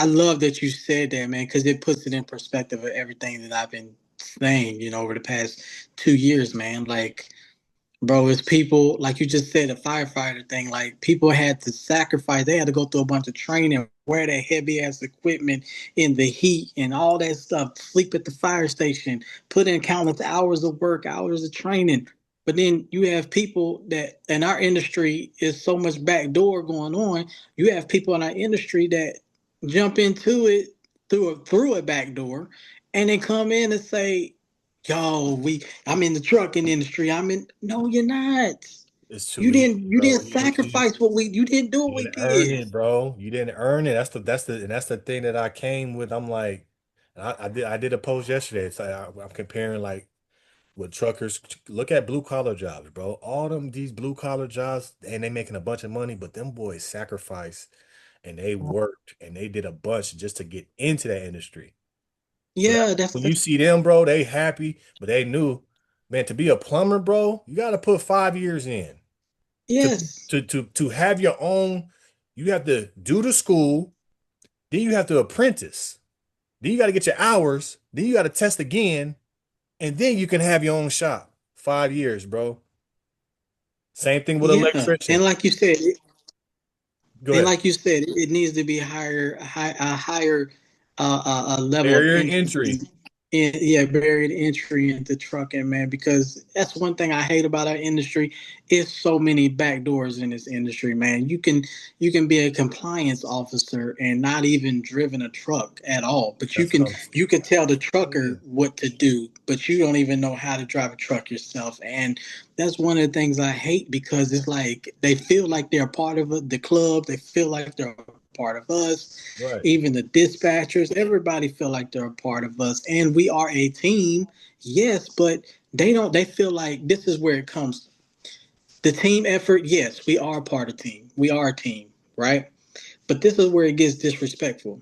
love that you said that, man, because it puts it in perspective of everything that I've been saying, over the past 2 years, man. Like, bro, it's people, like you just said, a firefighter thing. Like, people had to sacrifice. They had to go through a bunch of training, wear that heavy ass equipment in the heat and all that stuff, sleep at the fire station, put in countless hours of work, hours of training. But then you have people that in our industry is so much backdoor going on. You have people in our industry that jump into it through a back door and they come in and say, yo, I'm in the trucking industry. No, you're not. It's too You easy, didn't you bro. didn't sacrifice what we you didn't do what You we didn't earn did. it, bro. You didn't earn it. That's the thing that I came with. I'm like, I did a post yesterday. It's like I'm comparing like with truckers. Look at blue collar jobs, bro. All these blue collar jobs, and they making a bunch of money, but them boys sacrificed and they worked and they did a bunch just to get into that industry. So that Yeah, that's when you see them, bro, they happy, but they knew, man, to be a plumber, bro, you got to put 5 years in. To yes. to have your own, you have to do the school, then you have to apprentice, then you got to get your hours, then you got to test again, and then you can have your own shop. 5 years, bro. Same thing with Yeah. And electrician. like you said, Go And ahead. like you said, it needs to be a higher level of Barrier entry. entry. Yeah, barrier to entry into trucking, man. Because that's one thing I hate about our industry. Is so many back doors in this industry, man. You can be a compliance officer and not even driven a truck at all, but you That's what can I'm you can tell the trucker saying. what to do, but you don't even know how to drive a truck yourself. And that's one of the things I hate because it's like they feel like they're part of the club. They feel like they're a part of us. Right. Even the dispatchers, everybody feel like they're a part of us, and we are a team. Yes, but they don't. They feel like this is where it comes. The team effort. Yes, we are a part of team. We are a team, right? But this is where it gets disrespectful.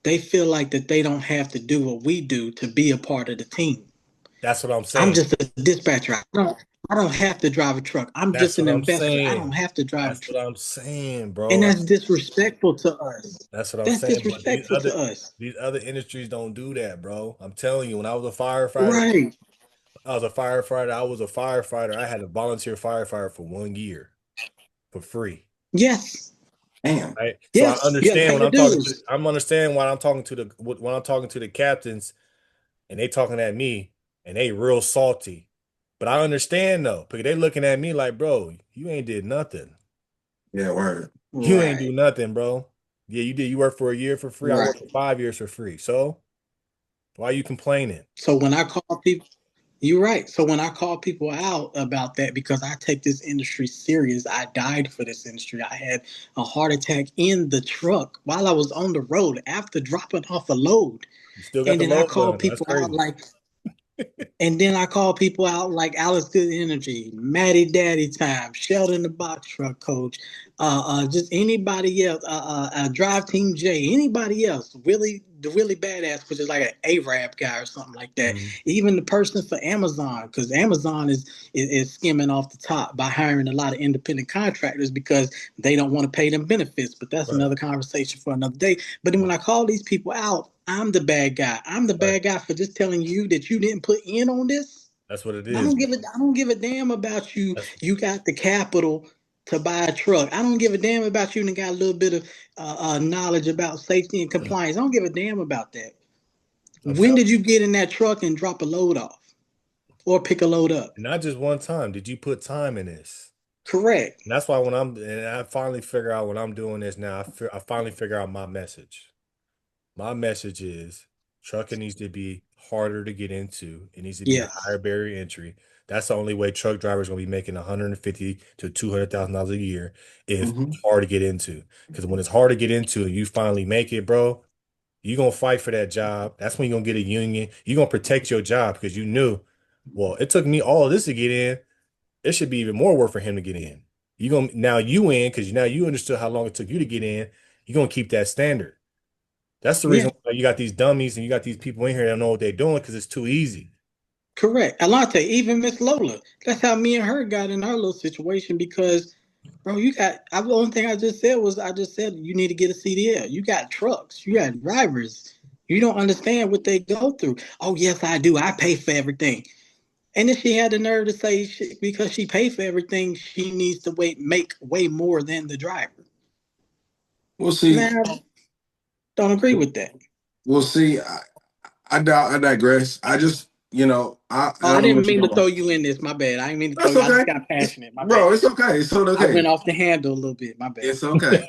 They feel like that they don't have to do what we do to be a part of the team. That's what I'm I'm saying. just a dispatcher. I don't have to drive a truck. I'm That's just an what I'm investor. I don't saying. have to drive a That's what truck. I'm saying, And bro. that's disrespectful to us. That's what I'm That's saying. But these disrespectful other to us. these other industries don't do that, bro. I'm telling you, when I was a firefighter, Right. I had a volunteer firefighter for 1 year for free. Yes. Damn. Right. So I Yes. You got to understand pay when your dues. I'm understanding why I'm talking to the when I'm talking to the captains and they talking at me and they real salty. But I understand though, because they looking at me like, bro, you ain't did nothing. Yeah, word. You ain't do Right. nothing, bro. Yeah, you did. You worked for a year for free. I worked Right. for 5 years for free. So why are you complaining? So when I call people, you're right. So when I call people out about that, because I take this industry serious, I died for this industry. I had a heart attack in the truck while I was on the road after dropping off a load. You still got And the then I load call done. That's people out crazy. like And then I call people out like Alex Good Energy, Matty Daddy Time, Sheldon the Box Truck Coach, just anybody else, Drive Team J, anybody else, the Willie Badass, which is like an Arab guy or something like that. Mhm. Even the person for Amazon, because Amazon is skimming off the top by hiring a lot of independent contractors because they don't want to pay them benefits. But that's Right. another conversation for another day. But then when Right. I call these people out, I'm the bad guy. I'm the Right. bad guy for just telling you that you didn't put in on this. That's what it I is. don't give a I don't give a damn about you. That's You got the capital to buy a truck. I don't give a damn about you and got a little bit of knowledge about safety and compliance. I don't give a damn about that. I'm When telling did you get in that truck and drop a load off or pick a load up? you, not just one time. Did you put time in this? Correct. And that's why and I finally figure out when I'm doing this now, I finally figure out my message. My message is trucking needs to be harder to get into. It needs to be a Yes. higher barrier entry. That's the only way truck drivers are gonna be making 150 to $200,000 a year if Mm-hmm. it's hard to get into. Because when it's hard to get into and you finally make it, bro, you're gonna fight for that job. That's when you're gonna get a union. You're gonna protect your job because you knew, well, it took me all of this to get in. It should be even more work for him to get in. You gonna now you in because now you understood how long it took you to get in. You're gonna keep that standard. That's the Yeah, reason why you got these dummies and you got these people in here that don't know what they're doing because it's too easy. correct. Alante, even Miss Lola. That's how me and her got in our little situation because, bro, the only thing I just said was I just said you need to get a CDL. You got trucks, you got drivers. You don't understand what they go through. Oh, yes, I do. I pay for everything. And then she had the nerve to say because she paid for everything, she needs to make way more than the driver. We'll see. Man, I don't agree with that. We'll see. I digress. I just, Oh, and I I'm gonna didn't let you mean to go. throw you in this. My bad. I didn't mean to throw That's you. I just okay. got It's passionate. My bro. bad. It's okay. It's totally I went okay. off the handle a little bit. My bad. It's okay.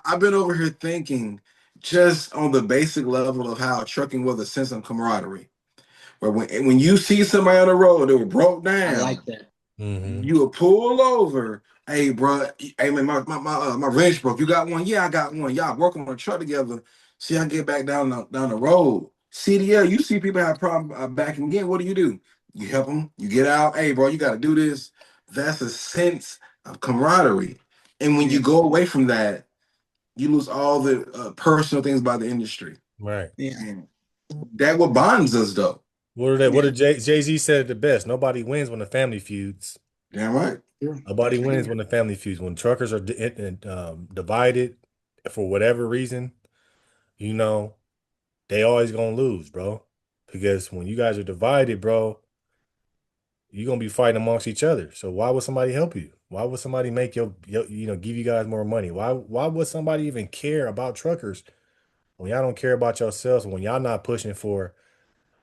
I've been over here thinking just on the basic level of how trucking was a sense of camaraderie. Where when you see somebody on the road that was broke I down, like that. Hmm. you will pull over. Hey, bro. Hey, man, my wrench broke. You got one? Yeah, I got one. Y'all working on a truck together. See, I can get back down the road. CDL, you see people have problem backing again. What do? You help them. You get out. Hey, bro, you got to do this. That's a sense of camaraderie. And when Yeah, you go away from that, you lose all the personal things about the industry. Right. yeah, And that what bonds us, though. What yeah. did Jay-Z said it the best? Nobody wins when the family feuds. Damn right. Sure. Nobody That's wins true. when the family feuds. When truckers are divided for whatever reason, you know, they always gonna lose, bro. Because when you guys are divided, bro, you're gonna be fighting amongst each other. So why would somebody help you? Why would somebody make give you guys more money? Why would somebody even care about truckers when y'all don't care about yourselves, when y'all not pushing for,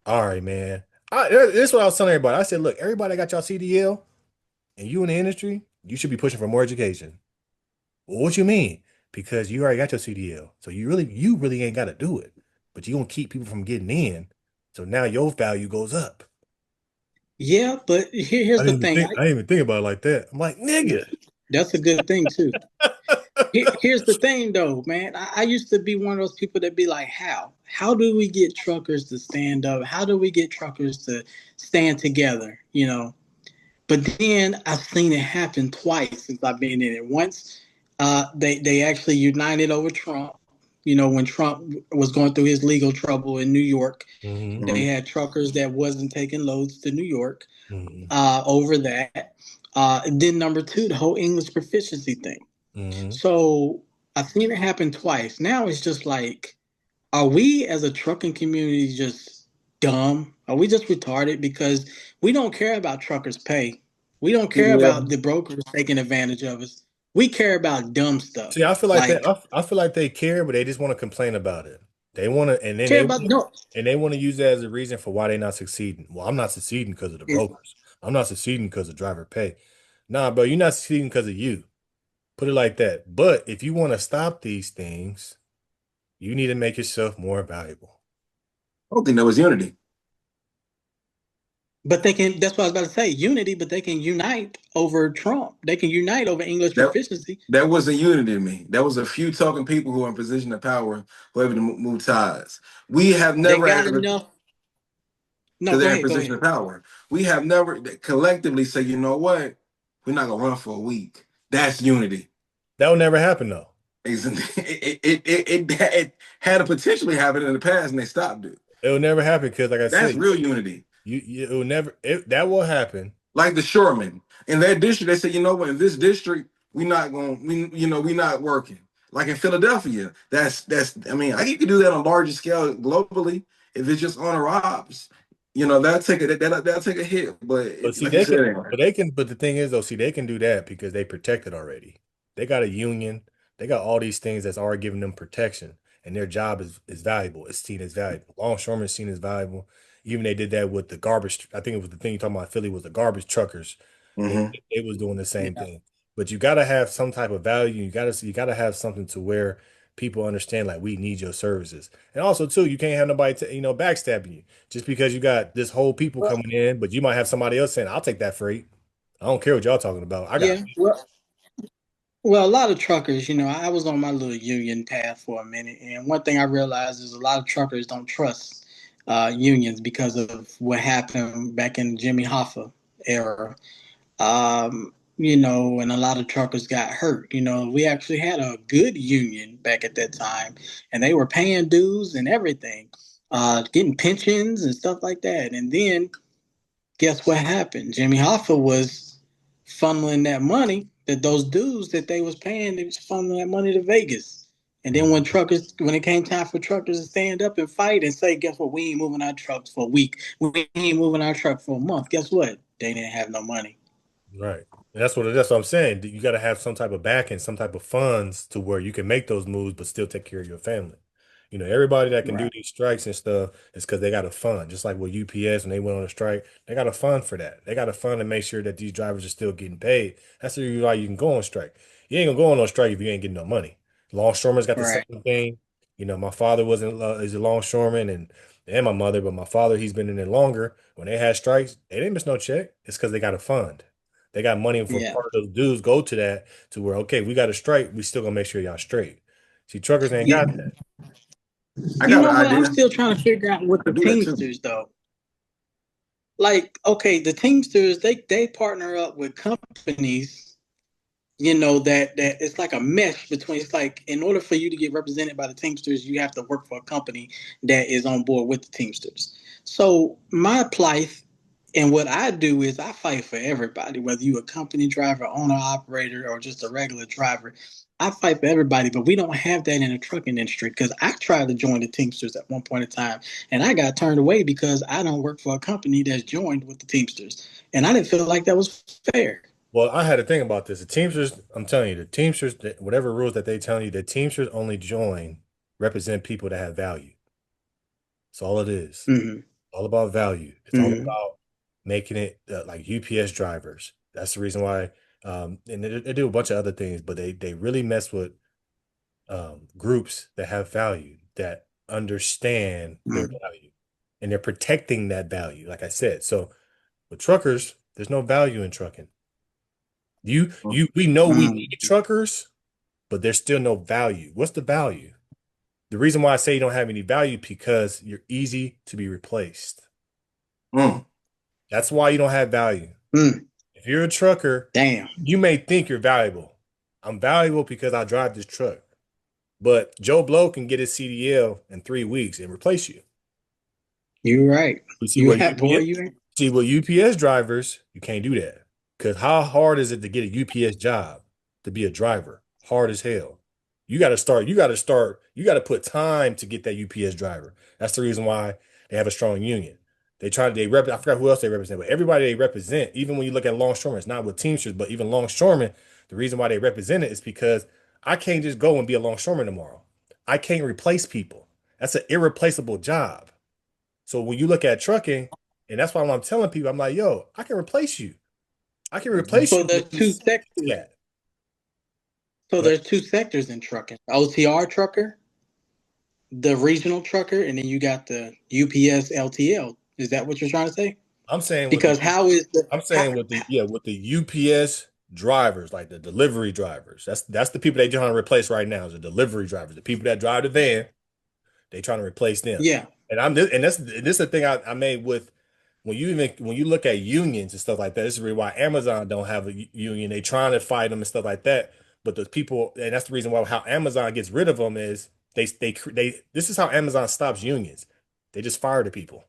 all right, man. This is what I was telling everybody. I said, look, everybody got y'all CDL and you in the industry, you should be pushing for more education. Well, what you mean? Because you already got your CDL. So you really ain't gotta do it. But you gonna keep people from getting in. So now your value goes up. Yeah, but here's the thing. I didn't even think about it like that. I'm like, nigga. That's a good thing too. Here's the thing, though, man. I used to be one of those people that be like, "How? How do we get truckers to stand up? How do we get truckers to stand together?" You know. But then I've seen it happen twice since I've been in it. Once, they actually united over Trump. You know, when Trump was going through his legal trouble in New York, Hmm. they Mhm. had truckers that wasn't taking loads to New York Hmm. over that. Then number two, the whole English proficiency thing. Hmm. So I've seen it happen twice. Now it's just like, are we as a trucking community just dumb? Are we just retarded because we don't care about truckers' pay? We don't care Yeah. about the brokers taking advantage of us. We care about dumb stuff See, I feel like that. like I feel like they care, but they just want to complain about it. They want to, care about no. and they want to use that as a reason for why they're not succeeding. Well, I'm not succeeding because of the It's, brokers. I'm not succeeding because of driver pay. Nah, bro, you're not succeeding because of you. Put it like that. But if you want to stop these things, you need to make yourself more valuable. I don't think that was unity. but they can. That's what I was about to say. Unity, but they can unite over Trump. They can unite over English That proficiency. that wasn't unity to me. That was a few token people who are in position of power who are able to move ties. We have They never got ever, enough. No, because go they're in ahead. Go position ahead. of power. We have never collectively say, you know what, we're not gonna run for a week. That's unity. That will never happen though. It had a potentially happened in the past and they stopped it. It will never happen because, like I That's said, real unity. it will never. That will happen. Like the shoremen in that district, they said, you know what, in this district, we not going, we not working. Like in Philadelphia, that's. I mean, I can do that on larger scale globally. If it's just honor ops, that'll take a hit. But But see, like you said, but the thing is though, see, they can do that because they protected already. They got a union. They got all these things that's already giving them protection, and their job is valuable. It's seen as valuable. Longshoremen is seen as valuable. Even they did that with the garbage. I think it was the thing you talking about Philly was the garbage truckers. mm-hmm. They was doing the same Yeah. thing. But you gotta have some type of value. You gotta have something to where people understand like we need your services. And also too, you can't have nobody backstabbing you just because you got this whole people Well, coming in, but you might have somebody else saying, "I'll take that freight. I don't care what y'all talking about. I got yeah. it." Well, a lot of truckers, I was on my little union path for a minute, and one thing I realized is a lot of truckers don't trust unions because of what happened back in Jimmy Hoffa era. and a lot of truckers got hurt. We actually had a good union back at that time, and they were paying dues and everything, getting pensions and stuff like that. And then guess what happened? Jimmy Hoffa was funneling that money, that those dues that they was paying, they was funneling that money to Vegas. And then Mhm. when it came time for truckers to stand up and fight and say, guess what? We ain't moving our trucks for a week. We ain't moving our truck for a month. Guess what? They didn't have no money. Right. And that's what I'm saying. You got to have some type of backing, some type of funds to where you can make those moves, but still take care of your family. Everybody that can do Right. these strikes and stuff is because they got a fund. Just like with UPS when they went on a strike, they got a fund for that. They got a fund to make sure that these drivers are still getting paid. That's the reason why you can go on strike. You ain't gonna go on strike if you ain't getting no money. Longshoremen's got the Right. same thing. My father wasn't is a longshoreman and my mother, but my father, he's been in it longer. When they had strikes, they didn't miss no check. It's because they got a fund. They got money for Yeah. part of those dues go to that to where, okay, we got a strike. We still gonna make sure y'all straight. See, truckers ain't got You, that. I you got an know what? I'm idea. still trying to figure out what I the do that too. Teamsters though. Like, okay, the Teamsters, they partner up with companies, that it's like a mesh between, it's like in order for you to get represented by the Teamsters, you have to work for a company that is on board with the Teamsters. So my plight and what I do is I fight for everybody, whether you a company driver, owner, operator, or just a regular driver. I fight for everybody, but we don't have that in the trucking industry because I tried to join the Teamsters at one point in time and I got turned away because I don't work for a company that's joined with the Teamsters. And I didn't feel like that was fair. Well, I had to think about this. The Teamsters, I'm telling you, the Teamsters, whatever rules that they tell you, the Teamsters only join represent people that have value. That's all it is. Mm-hmm. All about value. It's all Mm-hmm. about making it like UPS drivers. That's the reason why. And they do a bunch of other things, but they really mess with groups that have value, that understand their Mm-hmm. value, and they're protecting that value. Like I said, so with truckers, there's no value in trucking. We know we Mm-hmm. need truckers, but there's still no value. What's the value? The reason why I say you don't have any value because you're easy to be replaced. Mm. That's why you don't have value. Mm. If you're a trucker, Damn. you may think you're valuable. I'm valuable because I drive this truck. But Joe Blow can get his CDL in 3 weeks and replace you. You right. You see You what have boy, UPS you ain't. see what UPS drivers, you can't do that. Because how hard is it to get a UPS job to be a driver? Hard as hell. You gotta put time to get that UPS driver. That's the reason why they have a strong union. I forgot who else they represent, but everybody they represent, even when you look at longshoremen, it's not with Teamsters, but even longshoremen, the reason why they represent it is because I can't just go and be a longshoreman tomorrow. I can't replace people. That's an irreplaceable job. So when you look at trucking, and that's why I'm telling people, I'm like, yo, I can replace you. I can replace So you there's with two this sectors. cat. So But there's two sectors in trucking. OTR trucker, the regional trucker, and then you got the UPS LTL. Is that what you're trying to say? I'm saying with the Because how is the I'm saying with the UPS drivers, like the delivery drivers. That's the people they trying to replace right now, is the delivery drivers, the people that drive the van. They trying to replace them. yeah. And this is the thing I made with when you look at unions and stuff like that. This is really why Amazon don't have a union. They trying to fight them and stuff like that. But the people, and that's the reason why how Amazon gets rid of them is they this is how Amazon stops unions. They just fire the people.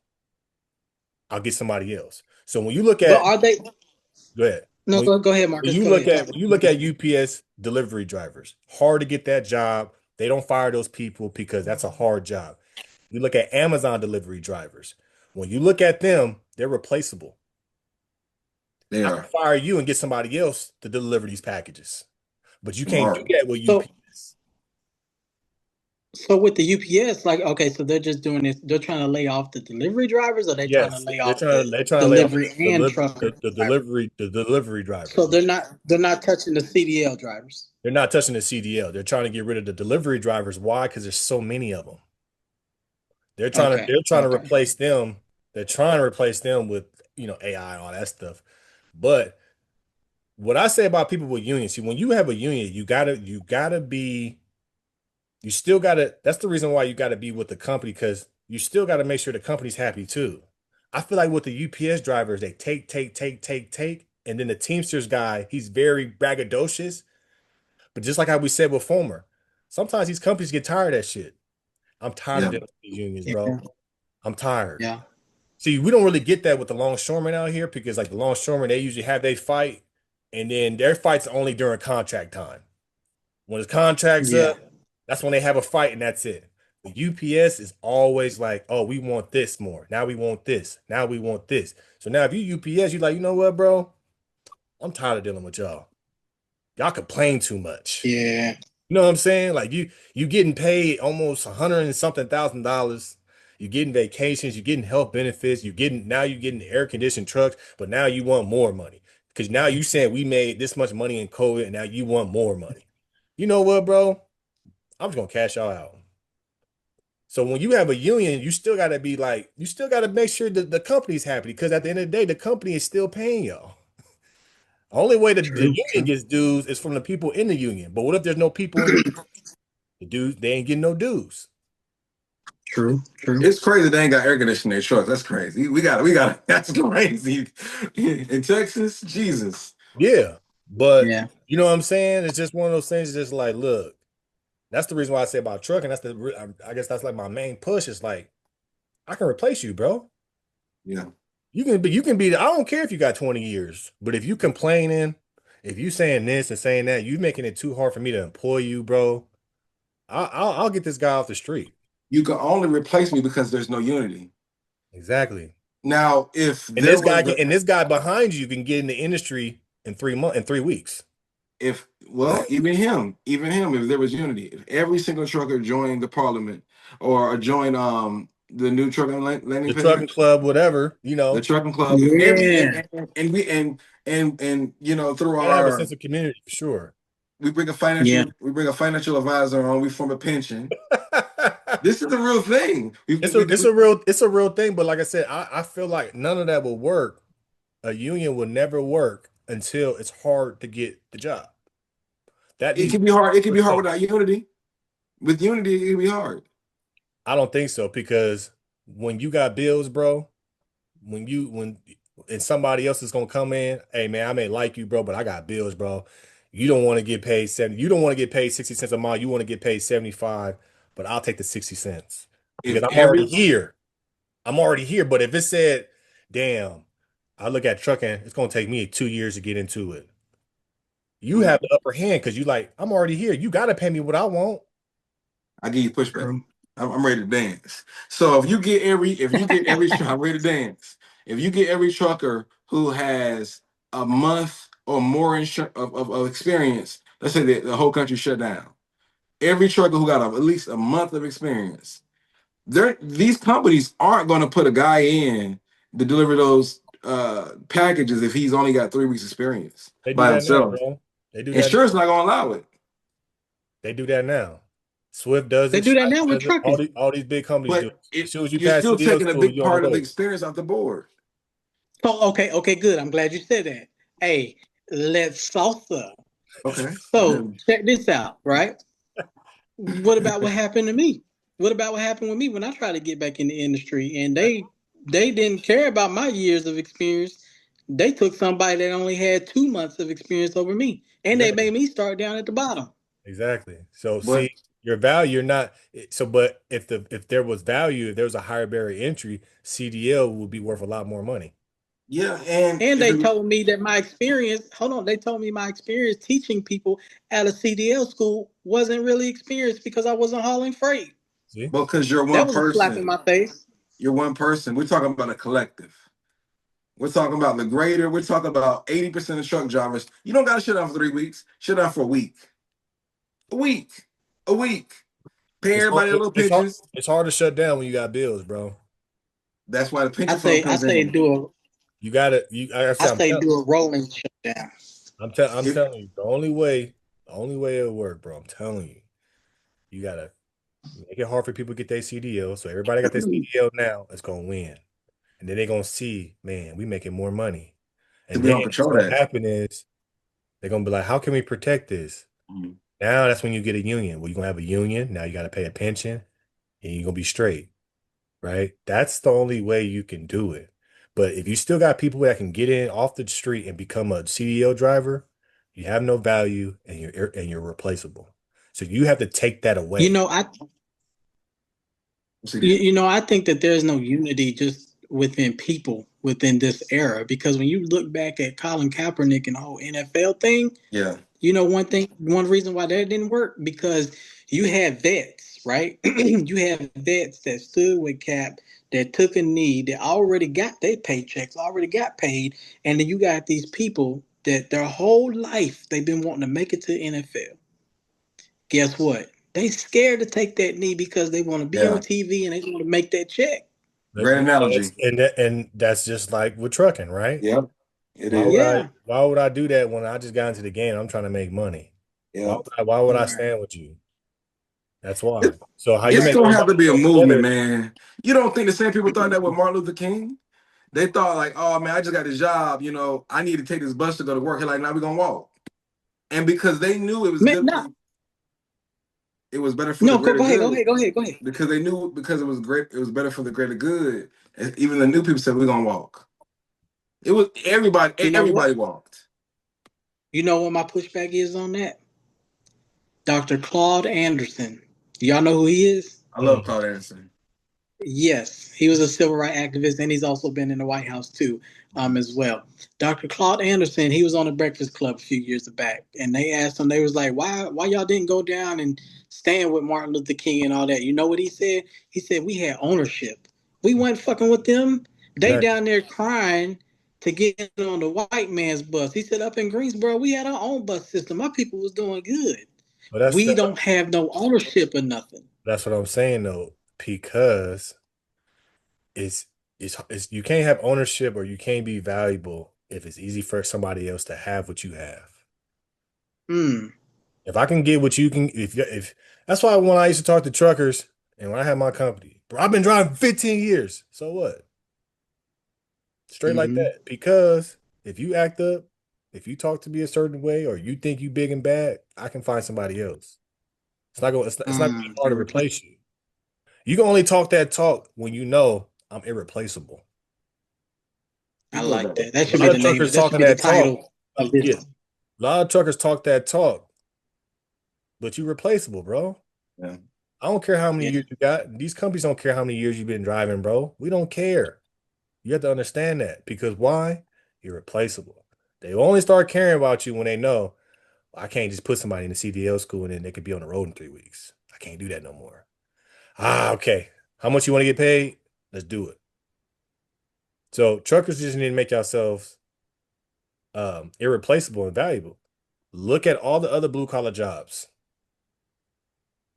I'll get somebody else. So when you look But at are they? go ahead. No, go ahead, Marcus. Go ahead. When you look at UPS delivery drivers, hard to get that job. They don't fire those people because that's a hard job. You look at Amazon delivery drivers. When you look at them, they're replaceable. They I can are fire you and get somebody else to deliver these packages, but you can't do smart. that with So UPS. so with the UPS, like okay, so they're just doing this. They're trying to lay off the delivery drivers, or they trying to Yes, lay off the they're trying to lay off delivery and trucker drivers. the delivery So drivers. they're not touching the CDL drivers. They're not touching the CDL. They're trying to get rid of the delivery drivers. Why? Because there's so many of them. Okay. They're trying to Okay. replace them. They're trying to replace them with AI and all that stuff. But what I say about people with unions, see, when you have a union, you gotta be you still gotta that's the reason why you gotta be with the company because you still gotta make sure the company's happy too. I feel like with the UPS drivers, they take, And then the Teamsters guy, he's very braggadocious. But just like how we said with Fomer, sometimes these companies get tired of that shit. I'm tired of Yeah. dealing with these unions, bro. Yeah. I'm tired. Yeah. See, we don't really get that with the longshoremen out here because, like, the longshoremen, they usually have they fight, and then their fights only during contract time. When his contract's Yeah. up, that's when they have a fight, and that's it. The UPS is always like, oh, we want this more. Now we want this. Now we want this. So now if you UPS, you're like, you know what, bro? I'm tired of dealing with y'all. Y'all complain too much. Yeah. You know what I'm saying? Like you getting paid almost 100 and something thousand dollars. You're getting vacations, you're getting health benefits, you're getting air conditioned trucks, but now you want more money. Because now you saying we made this much money in COVID, and now you want more money. You know what, bro? I'm just gonna cash y'all out. So when you have a union, you still gotta be like, you still gotta make sure that the company's happy because at the end of the day, the company is still paying y'all. Only way the True. union True. gets dues is from the people in the union. But what if there's no people in the dues? They ain't getting no dues. True. True. It's crazy they ain't got air conditioning in their trucks. That's crazy. We got that's crazy. In Texas, Jesus. Yeah. But Yeah. you know what I'm saying? It's just one of those things. It's just like, look, that's the reason why I say about trucking. I guess that's like my main push. It's like I can replace you, bro. Yeah. You can be. I don't care if you got 20 years, but if you complaining, if you saying this and saying that, you making it too hard for me to employ you, bro. I'll get this guy off the street. You can only replace me because there's no unity. Exactly. Now, if And there this was guy the and this guy behind you can get in the industry in 3 months, in 3 weeks. if well, even him, if there was unity, if every single trucker joined the parliament or joined the new trucking landing The page, trucking club, whatever, the trucking club, if every Yeah. and we and through gotta have a our sense of community for sure. Yeah. we bring a financial advisor on, we form a pension. This is the real thing. It's a real thing, but like I said, I feel like none of that will work. A union will never work until it's hard to get the job. That It needs to can be be hard. It can be first hard thing. without unity. With unity, it can be hard. I don't think so because when you got bills, bro, when and somebody else is gonna come in, hey man, I may like you, bro, but I got bills, bro. You don't want to get paid 70, you don't want to get paid 60 cents a mile, you want to get paid 75, but I'll take the 60 cents because If I'm already every here. I'm already here. But if it said, damn, I look at trucking, it's gonna take me 2 years to get into it. You mm, have the upper hand because you like, I'm already here. You gotta pay me what I want. I give you pushback. True. I'm ready to dance. So if you get every I'm ready to dance. If you get every trucker who has a month or more of experience, let's say that the whole country shut down. Every trucker who got at least a month of experience, these companies aren't going to put a guy in to deliver those packages if he's only got 3 weeks experience They do by that now, himself. bro. They do that Insurance now. not going to allow it. They do that now. Swift does They it, do that Schneider now with does it, all trucking. these big companies do But it. As soon as you you're pass still CDL taking a school, big you're on the part of the road. experience off the board. So okay, good. I'm glad you said that. Hey, let's salsa. Okay. So check this out, right? What about what happened to me? What about what happened with me when I tried to get back in the industry and they didn't care about my years of experience. They took somebody that only had 2 months of experience over me, and they Exactly. made me start down at the bottom. Exactly. So But see, your value, you're not so but if there was value, if there was a higher barrier entry, CDL would be worth a lot more money. yeah, and And they told me that my experience, hold on, they told me my experience teaching people at a CDL school wasn't really experienced because I wasn't hauling freight. See? because you're That one was a slap in person, my face. you're one person. We're talking about a collective. We're talking about the grader. We're talking about 80% of truck drivers. You don't got to shut down for 3 weeks. Shut down for a week. A week. A week. Pay It's hard, everybody a little it's hard, pensions. it's hard to shut down when you got bills, bro. That's why the I pension fund say, I comes say, in. do a, You gotta I I said say, do a rolling shutdown. I'm If telling you, the only way it'll work, bro. I'm telling you. You gotta make it hard for people to get their CDL. So everybody got their CDL now, it's gonna win. And then they're gonna see, man, we making more money. And we then don't control what's gonna that. happen is they're gonna be like, how can we protect this? Mhm. Now that's when you get a union. Well, you're gonna have a union. Now you gotta pay a pension and you're gonna be straight, right? That's the only way you can do it. But if you still got people that can get in off the street and become a CDL driver, you have no value and you're replaceable. So you have to take that You away. know, I CDL. I think that there's no unity just within people within this era because when you look back at Colin Kaepernick and the whole NFL thing, Yeah. one reason why that didn't work because you had vets, right? You have vets that stood with Cap, that took a knee, that already got their paychecks, already got paid, and then you got these people that their whole life they've been wanting to make it to the NFL. Guess what? They scared to take that knee because they want to be on Yeah. TV and they want to make that check. Great analogy. And that's just like with trucking, right? Yep. It Why would is. I Yeah. why would I do that when I just got into the game? I'm trying to make money. Yep. Why would I Right. stand with you? That's why. It, So how you it's make gonna have everybody to be a come movement, together? man. You don't think the same people thought that with Martin Luther King? They thought like, oh man, I just got a job. I need to take this bus to go to work. They're like, now we're gonna walk. And because they knew it was Man, good, no, it was better for the no, greater go ahead, go good. ahead, go ahead, go ahead. Because they knew because it was great, it was better for the greater good. And even the new people said we're gonna walk. It was everybody. You know what? Everybody walked. You know what my pushback is on that? Dr. Claude Anderson. Y'all know who he is? I love Mm. Claude Anderson. Yes, he was a civil rights activist, and he's also been in the White House too, as well. Dr. Claude Anderson, he was on the Breakfast Club a few years back, and they asked him, they was like, why y'all didn't go down and stand with Martin Luther King and all that? You know what he said? He said we had ownership. We weren't fucking with them. They Exactly. down there crying to get on the white man's bus. He said up in Greensboro, we had our own bus system. My people was doing good. But We don't have no ownership or nothing. that's what I'm saying though, because it's it's you can't have ownership or you can't be valuable if it's easy for somebody else to have what you have. Hmm. If I can get what you can, if that's why when I used to talk to truckers and when I had my company, bro, I've been driving 15 years. So what? Straight like Mm-hmm. that. Because if you act up, if you talk to me a certain way, or you think you big and bad, I can find somebody else. It's not gonna be hard to replace you. You can only talk that talk when you know I'm irreplaceable. I People are like better. that. That A should be lot the of name. truckers That should talking be the that talk. title of this. Yeah. A lot of truckers talk that talk, but you replaceable, bro. Yeah. I don't care how many Yeah. years you got. These companies don't care how many years you've been driving, bro. We don't care. You have to understand that because why? You're replaceable. They only start caring about you when they know I can't just put somebody in the CDL school and then they could be on the road in 3 weeks. I can't do that no more. Okay. How much you want to get paid? Let's do it. So truckers just need to make yourselves irreplaceable and valuable. Look at all the other blue collar jobs.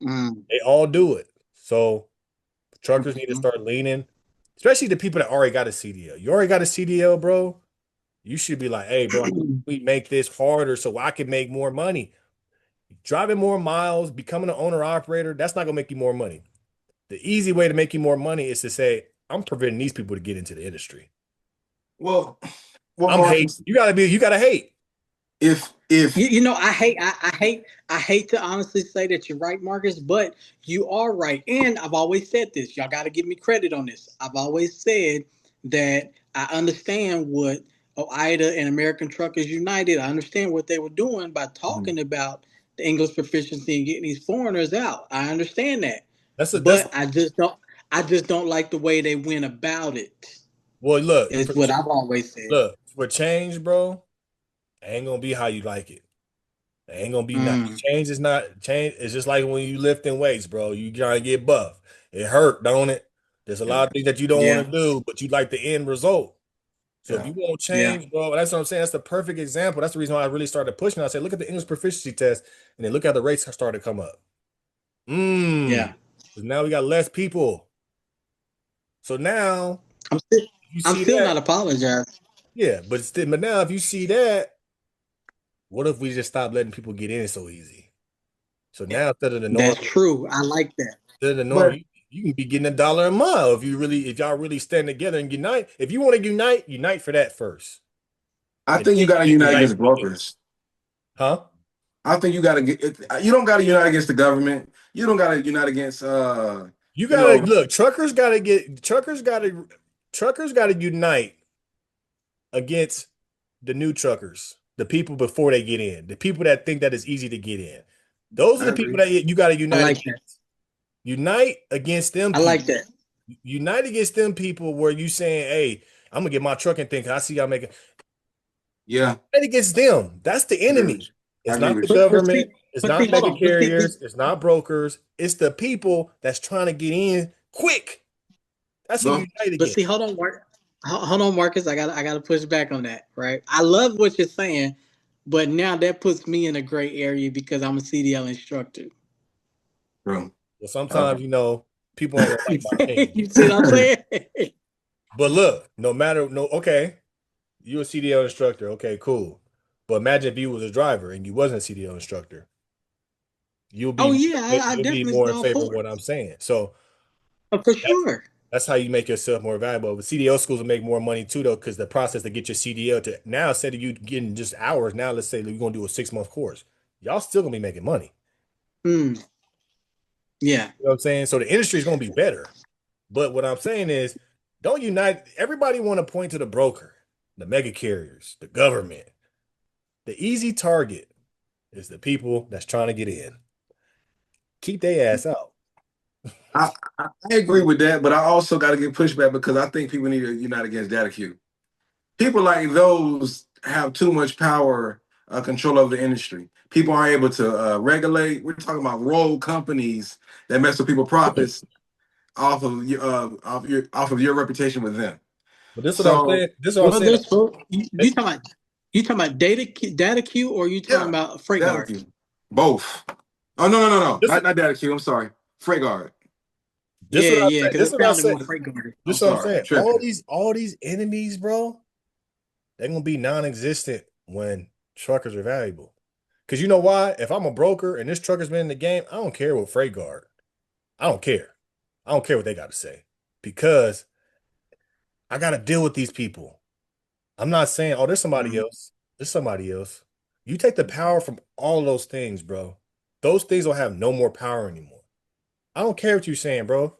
Mm. They all do it. So truckers need to Mhm. start leaning, especially the people that already got a CDL. You already got a CDL, bro. You should be like, hey, bro, we make this harder so I can make more money. Driving more miles, becoming an owner operator, that's not gonna make you more money. The easy way to make you more money is to say, I'm preventing these people to get into the industry. Well, well, I'm hate. Marcus, You gotta hate. if You know, I hate to honestly say that you're right, Marcus, but you are right. And I've always said this. Y'all got to give me credit on this. I've always said that I understand what OIDA and American Truckers United. I understand what they were doing by talking about the English proficiency and getting these foreigners out. I understand that, That's but I just don't like the way they went about it. well, Is what I've always said. look, for change, bro, it ain't gonna be how you like it. It ain't gonna be not Mm, change is not change. It's just like when you lifting weights, bro. You trying to get buff. It hurt, don't it? There's a yeah, lot of things that you don't want yeah, to do, but you like the end result. So if yeah. you want yeah. change, bro, that's what I'm saying. That's the perfect example. That's the reason why I really started pushing. I said, look at the English proficiency test, and then look how the rates started to come up. Yeah. 'Cause now we got less people. So now I'm still, you I'm see still that, not apologizing. yeah. But now if you see that, what if we just stop letting people get in so easy? So now instead of the norm, That's true. I like that. instead of the norm, But you can be getting $1 a mile if y'all really stand together and unite. If you want to unite, unite for that first, I and think you then got to you can unite unite against for the good. brokers. Huh? I think you got to get. You don't got to unite against the government. You don't got to unite against. You You gotta know, look. Truckers gotta unite against the new truckers, the people before they get in, the people that think that it's easy to get in. Those are I the people agree. that you got to I unite like against. that. Unite against them I like people. that. Unite against them people where you saying, "Hey, I'm gonna get my trucking thing. 'Cause I see y'all making." Yeah, Unite against them. That's the I agree with enemy. you. I It's agree not the with you. government. It's But see, not hold mega on. But see, carriers. It's not brokers. It's the people that's trying to get in quick. That's who Well, you unite but against. see, hold on, Mark. Hold on, Marcus. I gotta push back on that. Right. I love what you're saying, but now that puts me in a gray area because I'm a CDL instructor. true. Well, sometimes Okay. people ain't gonna like my opinion. You see what I'm saying? But look, no matter no, okay, you a CDL instructor, okay, cool. But imagine if you was a driver and you wasn't a CDL instructor, you'll Oh be yeah, I you'll be definitely more in still favor of for what it. I'm saying. So For that's sure. that's how you make yourself more valuable. But CDL schools will make more money too, though, because the process to get your CDL to now instead of you getting just hours, now let's say you're gonna do a 6 month course, y'all still gonna be making money. Hmm. Yeah. You know what I'm saying? So the industry is gonna be better. But what I'm saying is, don't unite. Everybody want to point to the broker, the mega carriers, the government. The easy target is the people that's trying to get in. Keep their ass out. I agree with that, but I also got to get pushback because I think people need to unite against data Q. People like those have too much power, control over the industry. People aren't able to regulate. We're talking about rogue companies that mess with people profits off of your reputation with them. But this is what I'm So saying. This is what I'm Well, saying. there's you talking about data queue, or you talking yeah, about freight data guard? Q, both. Oh no, This, not data Q. I'm sorry, freight guard. this is Yeah, what I'm yeah, saying. because This is it what I'm sounded saying. more freight guard. I'm This is what I'm sorry, I'm saying. All tripping. these enemies, bro, they're gonna be non-existent when truckers are valuable. Cause you know why? If I'm a broker and this trucker's been in the game, I don't care what freight guard. I don't care. I don't care what they got to say. Because I gotta deal with these people. I'm not saying, oh, there's somebody Mhm. else. There's somebody else. You take the power from all of those things, bro. Those things will have no more power anymore. I don't care what you're saying, bro.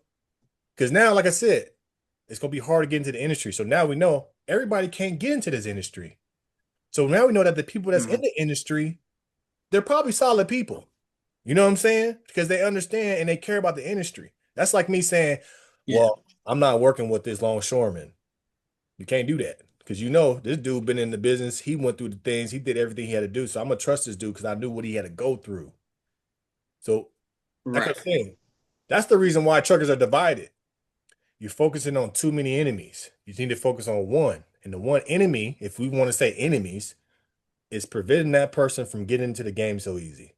Because now, like I said, it's gonna be hard to get into the industry. So now we know everybody can't get into this industry. So now we know that the people that's in Mhm. the industry, they're probably solid people. You know what I'm saying? Because they understand and they care about the industry. That's like me saying, Yeah, well, I'm not working with this longshoreman. You can't do that because you know this dude been in the business. He went through the things. He did everything he had to do. So I'm gonna trust this dude because I knew what he had to go through. So, like I'm right. saying, that's the reason why truckers are divided. You're focusing on too many enemies. You need to focus on one. And the one enemy, if we want to say enemies, is preventing that person from getting into the game so easy.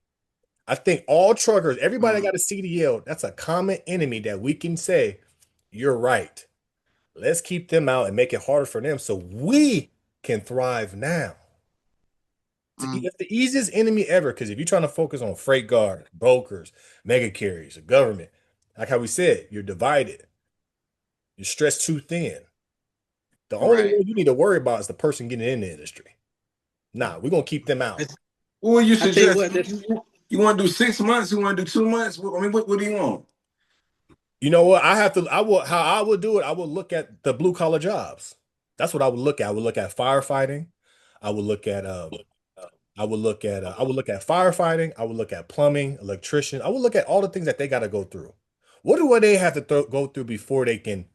I think all truckers, everybody that Mm. got a CDL, that's a common enemy that we can say, you're right. Let's keep them out and make it harder for them so we can thrive now. Mm. It's the easiest enemy ever because if you're trying to focus on freight guard, brokers, mega carriers, the government, like how we said, you're divided. You're stretched too thin. The only Right. one you need to worry about is the person getting in the industry. Nah, we're gonna keep them out. It's, What would you I tell you suggest? what, this, You want to do 6 months? You want to do 2 months? I mean, what do you want? You know what? I will how I would do it, I would look at the blue collar jobs. That's what I would look at. I would look at firefighting. I would look at I would look at firefighting. I would look at plumbing, electrician. I would look at all the things that they got to go through. What do they have to go through before they can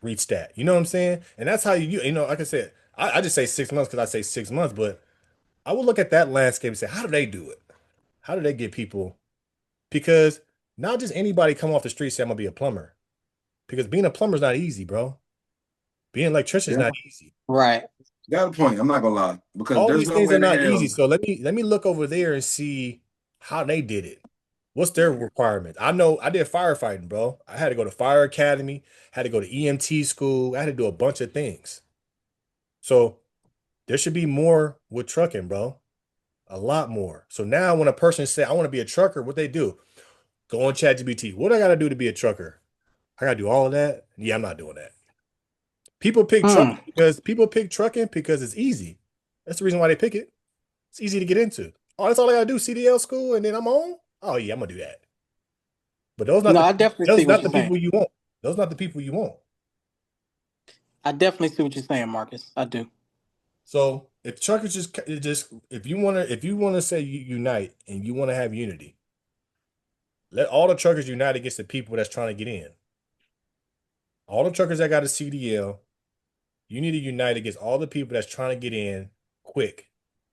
reach that? You know what I'm saying? And that's how you know, like I said, I just say 6 months because I say 6 months, but I would look at that landscape and say, how do they do it? How do they get people? Because not just anybody come off the street say I'm gonna be a plumber. Because being a plumber is not easy, bro. Being an electrician is Yeah, not easy. right. got a point. I'm not gonna lie because All there's these no things way are in not easy. hell. So let me look over there and see how they did it. What's their requirements? I know I did firefighting, bro. I had to go to fire academy, had to go to EMT school, I had to do a bunch of things. So there should be more with trucking, bro. A lot more. So now when a person say I want to be a trucker, what they do? Go on ChatGPT. What do I gotta do to be a trucker? I gotta do all of that? Yeah, I'm not doing that. Hmm. People pick trucking because it's easy. That's the reason why they pick it. It's easy to get into. Oh, that's all I gotta do, CDL school, and then I'm on. Oh yeah, I'm gonna do that. But No, I definitely see those what not you're the saying. people you want. Those not the people you want. I definitely see what you're saying, Marcus. I do. So if truckers just if you wanna say you unite and you wanna have unity, let all the truckers unite against the people that's trying to get in. All the truckers that got a CDL, you need to unite against all the people that's trying to get in quick,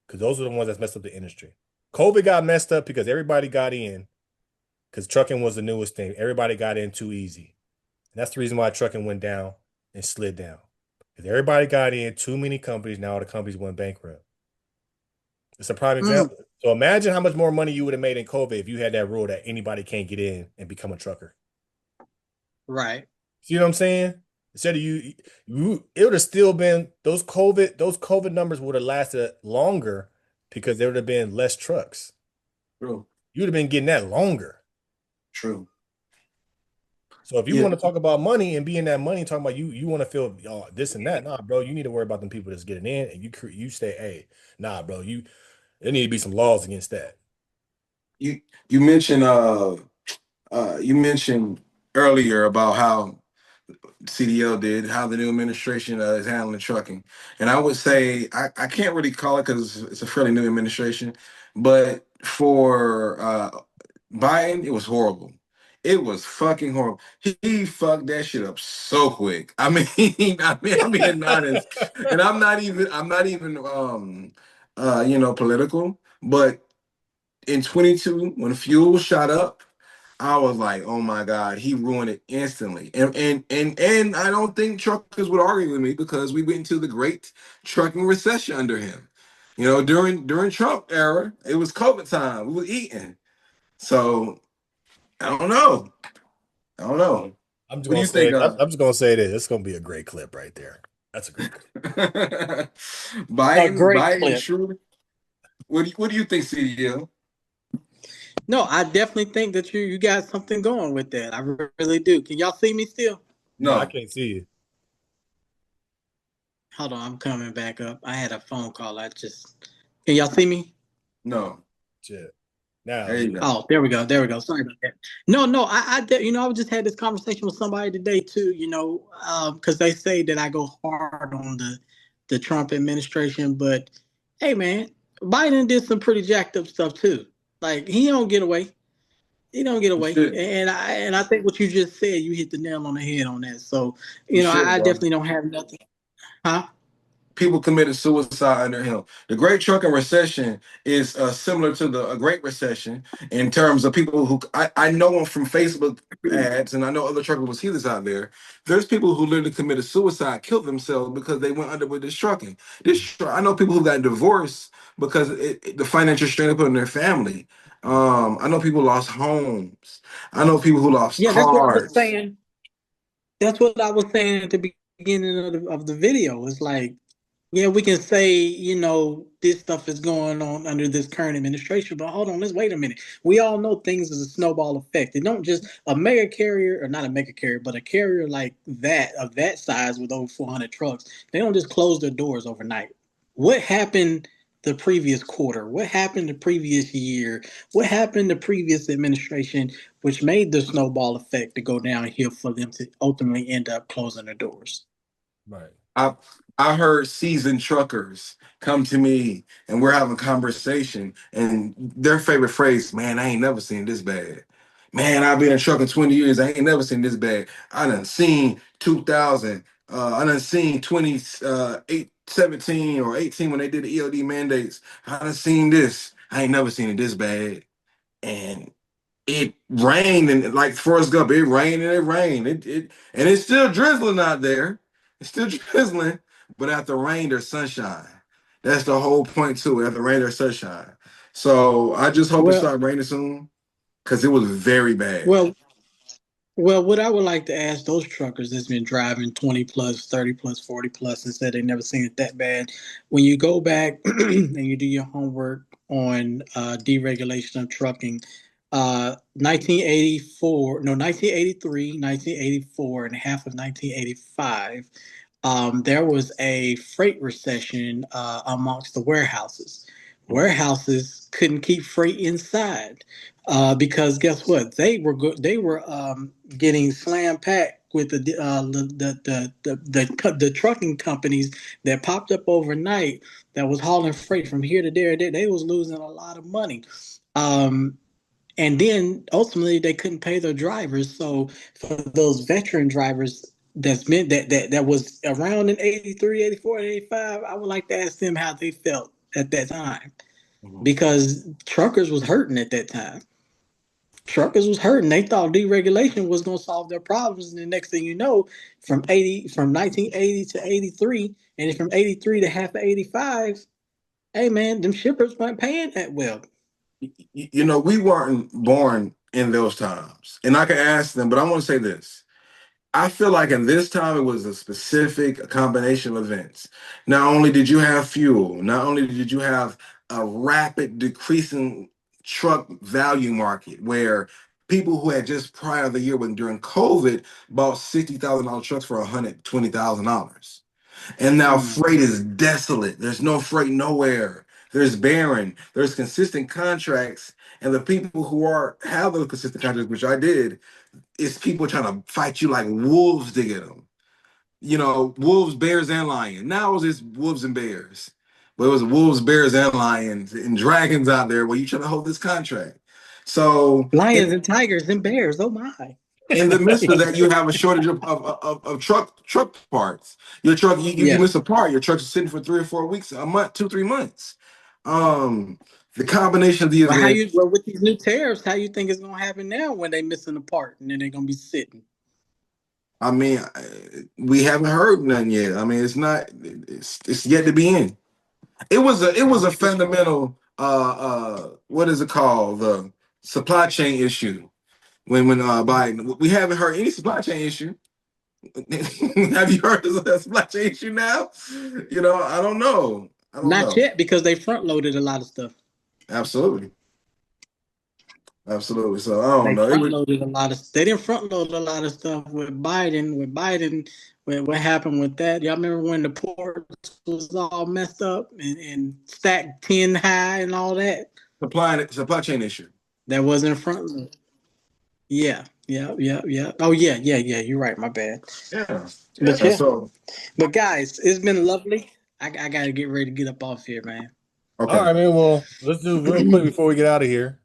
because those are the ones that's messed up the industry. COVID got messed up because everybody got in because trucking was the newest thing. Everybody got in too easy. And that's the reason why trucking went down and slid down. Because everybody got in, too many companies, now all the companies went bankrupt. It's a prime Mm, example. So imagine how much more money you would have made in COVID if you had that rule that anybody can't get in and become a trucker. right. See what I'm saying? Instead of it would have still been those COVID numbers would have lasted longer because there would have been less trucks. True. You would have been getting that longer. True. So if you Yeah. want to talk about money and be in that money, talking about you want to feel this and that, nah, bro, you need to worry about them people that's getting in, and you stay, hey, nah, bro, there need to be some laws against that. You you mentioned earlier about how CDL did, how the new administration is handling trucking. And I would say, I can't really call it because it's a fairly new administration, but for Biden, it was horrible. It was fucking horrible. He fucked that shit up so quick. I mean, I'm being honest, and I'm not even political, but in 22, when fuel shot up, I was like, oh my God, he ruined it instantly. And I don't think truckers would argue with me because we went into the great trucking recession under him. During Trump era, it was COVID time. We were eating. So I don't know. I don't know. I'm just What do gonna you think say, I'm just gonna say this. It's gonna be a great clip right there. That's a great clip. A Biden, great Biden, clip. sure. What do you think, CDL? No, I definitely think that you got something going with that. I really do. Can y'all see me still? No, I No, can't see you. Hold on, I'm coming back up. I had a phone call. Can y'all see me? no. Shit. Now, There you yeah. go. Oh, there we go. There we go. Sorry about that. No, I just had this conversation with somebody today too. Because they say that I go hard on the Trump administration, but hey, man, Biden did some pretty jacked up stuff too. Like he don't get away. He don't get You away. should. And I think what you just said, you hit the nail on the head on that. So You I, should, I bro. definitely don't have nothing. Huh? People committed suicide under him. The Great Trucking Recession is similar to the Great Recession in terms of people who I know them from Facebook ads, and I know other truckers will see this out there. There's people who literally committed suicide, killed themselves because they went under with this trucking. I know people who got divorced because the financial strain they put on their family. I know people lost homes. I know people who lost Yeah, that's what I was cars. saying. That's what I was saying at the beginning of the video. It's like, yeah, we can say, this stuff is going on under this current administration, but hold on, let's wait a minute. We all know things is a snowball effect. They don't just a mega carrier, or not a mega carrier, but a carrier like that of that size with over 400 trucks. They don't just close their doors overnight. What happened the previous quarter? What happened the previous year? What happened the previous administration, which made the snowball effect to go downhill for them to ultimately end up closing their doors? Right. I I heard seasoned truckers come to me and we're having conversation and their favorite phrase, man, I ain't never seen this bad. Man, I've been in trucking 20 years. I ain't never seen this bad. I done seen 2000. I done seen 17 or 18 when they did the ELD mandates. I done seen this. I ain't never seen it this bad. And it rained and like Forrest Gump, it rained and it rained. And it's still drizzling out there. It's still drizzling, but after rain, there's sunshine. That's the whole point too. After rain, there's sunshine. So I just hope it Well, starts raining soon because it was very bad. well, Well, what I would like to ask those truckers that's been driving 20 plus, 30 plus, 40 plus and said they never seen it that bad, when you go back and you do your homework on deregulation of trucking, 1984, no, 1983, 1984, and half of 1985, there was a freight recession amongst the warehouses. Mm. Warehouses couldn't keep freight inside because guess what? They were getting slam packed with the trucking companies that popped up overnight that was hauling freight from here to there. They was losing a lot of money. Um, and then ultimately they couldn't pay their drivers. So for those veteran drivers that's meant that was around in 83, 84, 85, I would like to ask them how they felt at that time. Mhm. Because truckers was hurting at that time. Truckers was hurting. They thought deregulation was going to solve their problems, and the next thing you know, from 1980 to 83, and from 83 to half of 85, hey man, them shippers weren't paying that well. We weren't born in those times, and I can ask them, but I want to say this. I feel like in this time it was a specific combination of events. Not only did you have fuel, not only did you have a rapid decreasing truck value market where people who had just prior the year when during COVID bought $60,000 trucks for $120,000. And now Mm. freight is desolate. There's no freight nowhere. There's barren. There's consistent contracts. And the people who are have those consistent contracts, which I did, it's people trying to fight you like wolves to get them. Wolves, bears, and lions. Now it's just wolves and bears. But it was wolves, bears, and lions and dragons out there where you trying to hold this contract. So Lions and tigers and bears. Oh my. in the midst of that, you have a shortage of truck parts. Your truck, you Yeah. miss a part, your truck's sitting for 3 or 4 weeks, a month, 2, 3 months. Um, the combination of the events, With these new tariffs, how you think it's gonna happen now when they missing a part and then they're gonna be sitting? I mean, we haven't heard none yet. I mean, it's yet to be in. It was a fundamental what is it called? The supply chain issue. When Biden, we haven't heard any supply chain issue. Have you heard of the supply chain issue now? I don't know. I don't Not know. yet because they front loaded a lot of stuff. Absolutely, absolutely. So I don't They know. front loaded a lot of. They didn't front load a lot of stuff with Biden. What happened with that? Y'all remember when the ports was all messed up and stacked 10 high and all that? Supply chain issue. That wasn't front load. Yeah, yeah, yeah, yeah. Oh yeah, yeah, yeah. You're right. My bad. Yeah, But yeah. yeah, So but guys, it's been lovely. I gotta get ready to get up off here, man. All okay. right, man. Well, let's do real quick before we get out of here.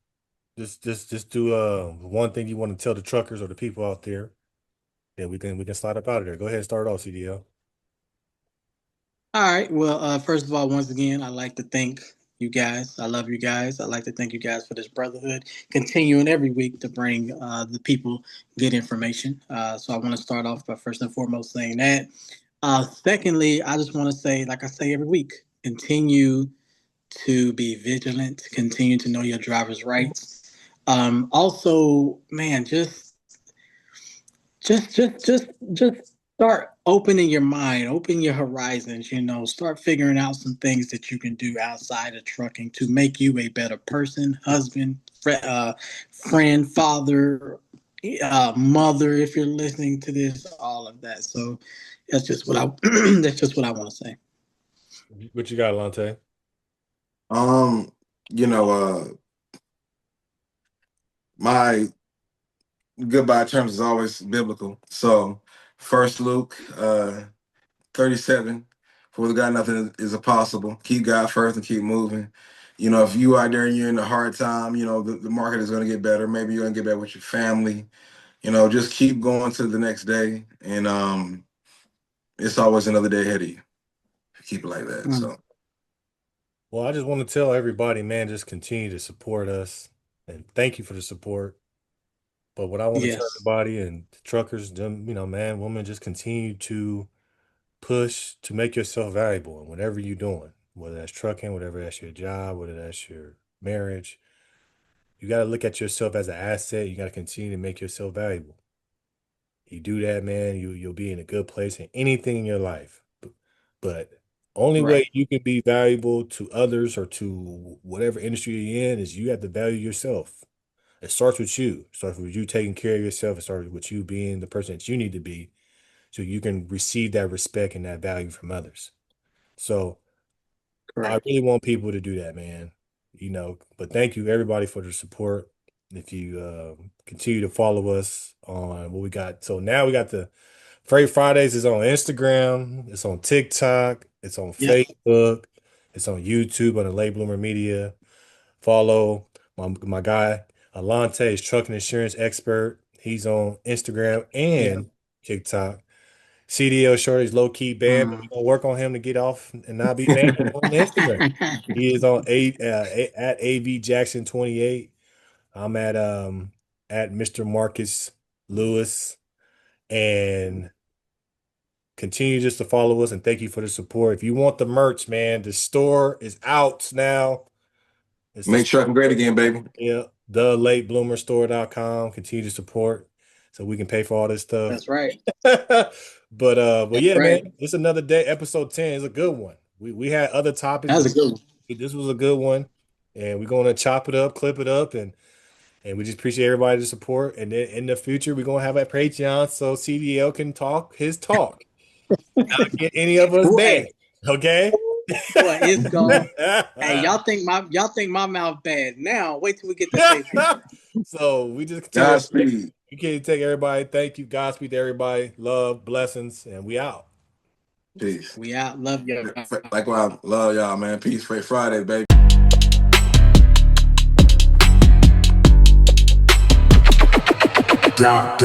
Just do one thing you want to tell the truckers or the people out there. Yeah, we can slide up out of there. Go ahead and start off, CDL. All right. Well, first of all, once again, I'd like to thank you guys. I love you guys. I'd like to thank you guys for this brotherhood, continuing every week to bring the people good information. So I want to start off by first and foremost saying that. Secondly, I just want to say, like I say every week, continue to be vigilant, continue to know your driver's rights. Also, man, just start opening your mind, open your horizons, start figuring out some things that you can do outside of trucking to make you a better person, husband, friend, father, mother, if you're listening to this, all of that. So that's just what I that's just what I want to say. What you got, Alante? Um, you know, my goodbye terms is always biblical. So first Luke 37, for the God nothing is impossible. Keep God first and keep moving. If you out there and you're in a hard time, the market is going to get better. Maybe you're going to get better with your family. Just keep going to the next day. And it's always another day ahead of you. Keep it like that. Mm, So, Well, I just want to tell everybody, man, just continue to support us and thank you for the support. But what I want to tell yes, everybody and the truckers, them, man, woman, just continue to push to make yourself valuable in whatever you're doing, whether that's trucking, whatever that's your job, whether that's your marriage. You got to look at yourself as an asset. You got to continue to make yourself valuable. You do that, man, you'll be in a good place in anything in your life. But only way right, you can be valuable to others or to whatever industry you're in is you have to value yourself. It starts with you. It starts with you taking care of yourself. It starts with you being the person that you need to be so you can receive that respect and that value from others. So I correct. really want people to do that, man. But thank you everybody for the support. If you continue to follow us on what we got. So now we got the Freight Fridays is on Instagram, it's on TikTok, it's on Yep. Facebook, it's on YouTube on the Late Bloomer Media. Follow my guy Alante is trucking insurance expert. He's on Instagram and TikTok. CDL Shorty's low key banned, but we're gonna work on him to get off and not be banned on Instagram. He is on at AV Jackson 28. I'm at Mr. Marcus Lewis, and continue just to follow us and thank you for the support. If you want the merch, man, the store is out now. It's Make trucking great again, baby. Yeah, thelatebloomerstore.com. Continue to support so we can pay for all this stuff. That's right. But yeah, right. man, it's another day. Episode 10 is a good one. We had other topics. That was a good one. This was a good one, and we're gonna chop it up, clip it up, and we just appreciate everybody's support. And then in the future, we're gonna have a Patreon so CDL can talk his talk. Not get any of us banned. Okay. Boy, it's gone. Hey, y'all think my mouth bad. Now wait till we get to Patreon. So we just Godspeed. You can't take everybody. Thank you. Godspeed to everybody. Love, blessings, and we out. Peace. We out. Love y'all. Likewise, love y'all, man. Peace. Freight Friday, baby. Down.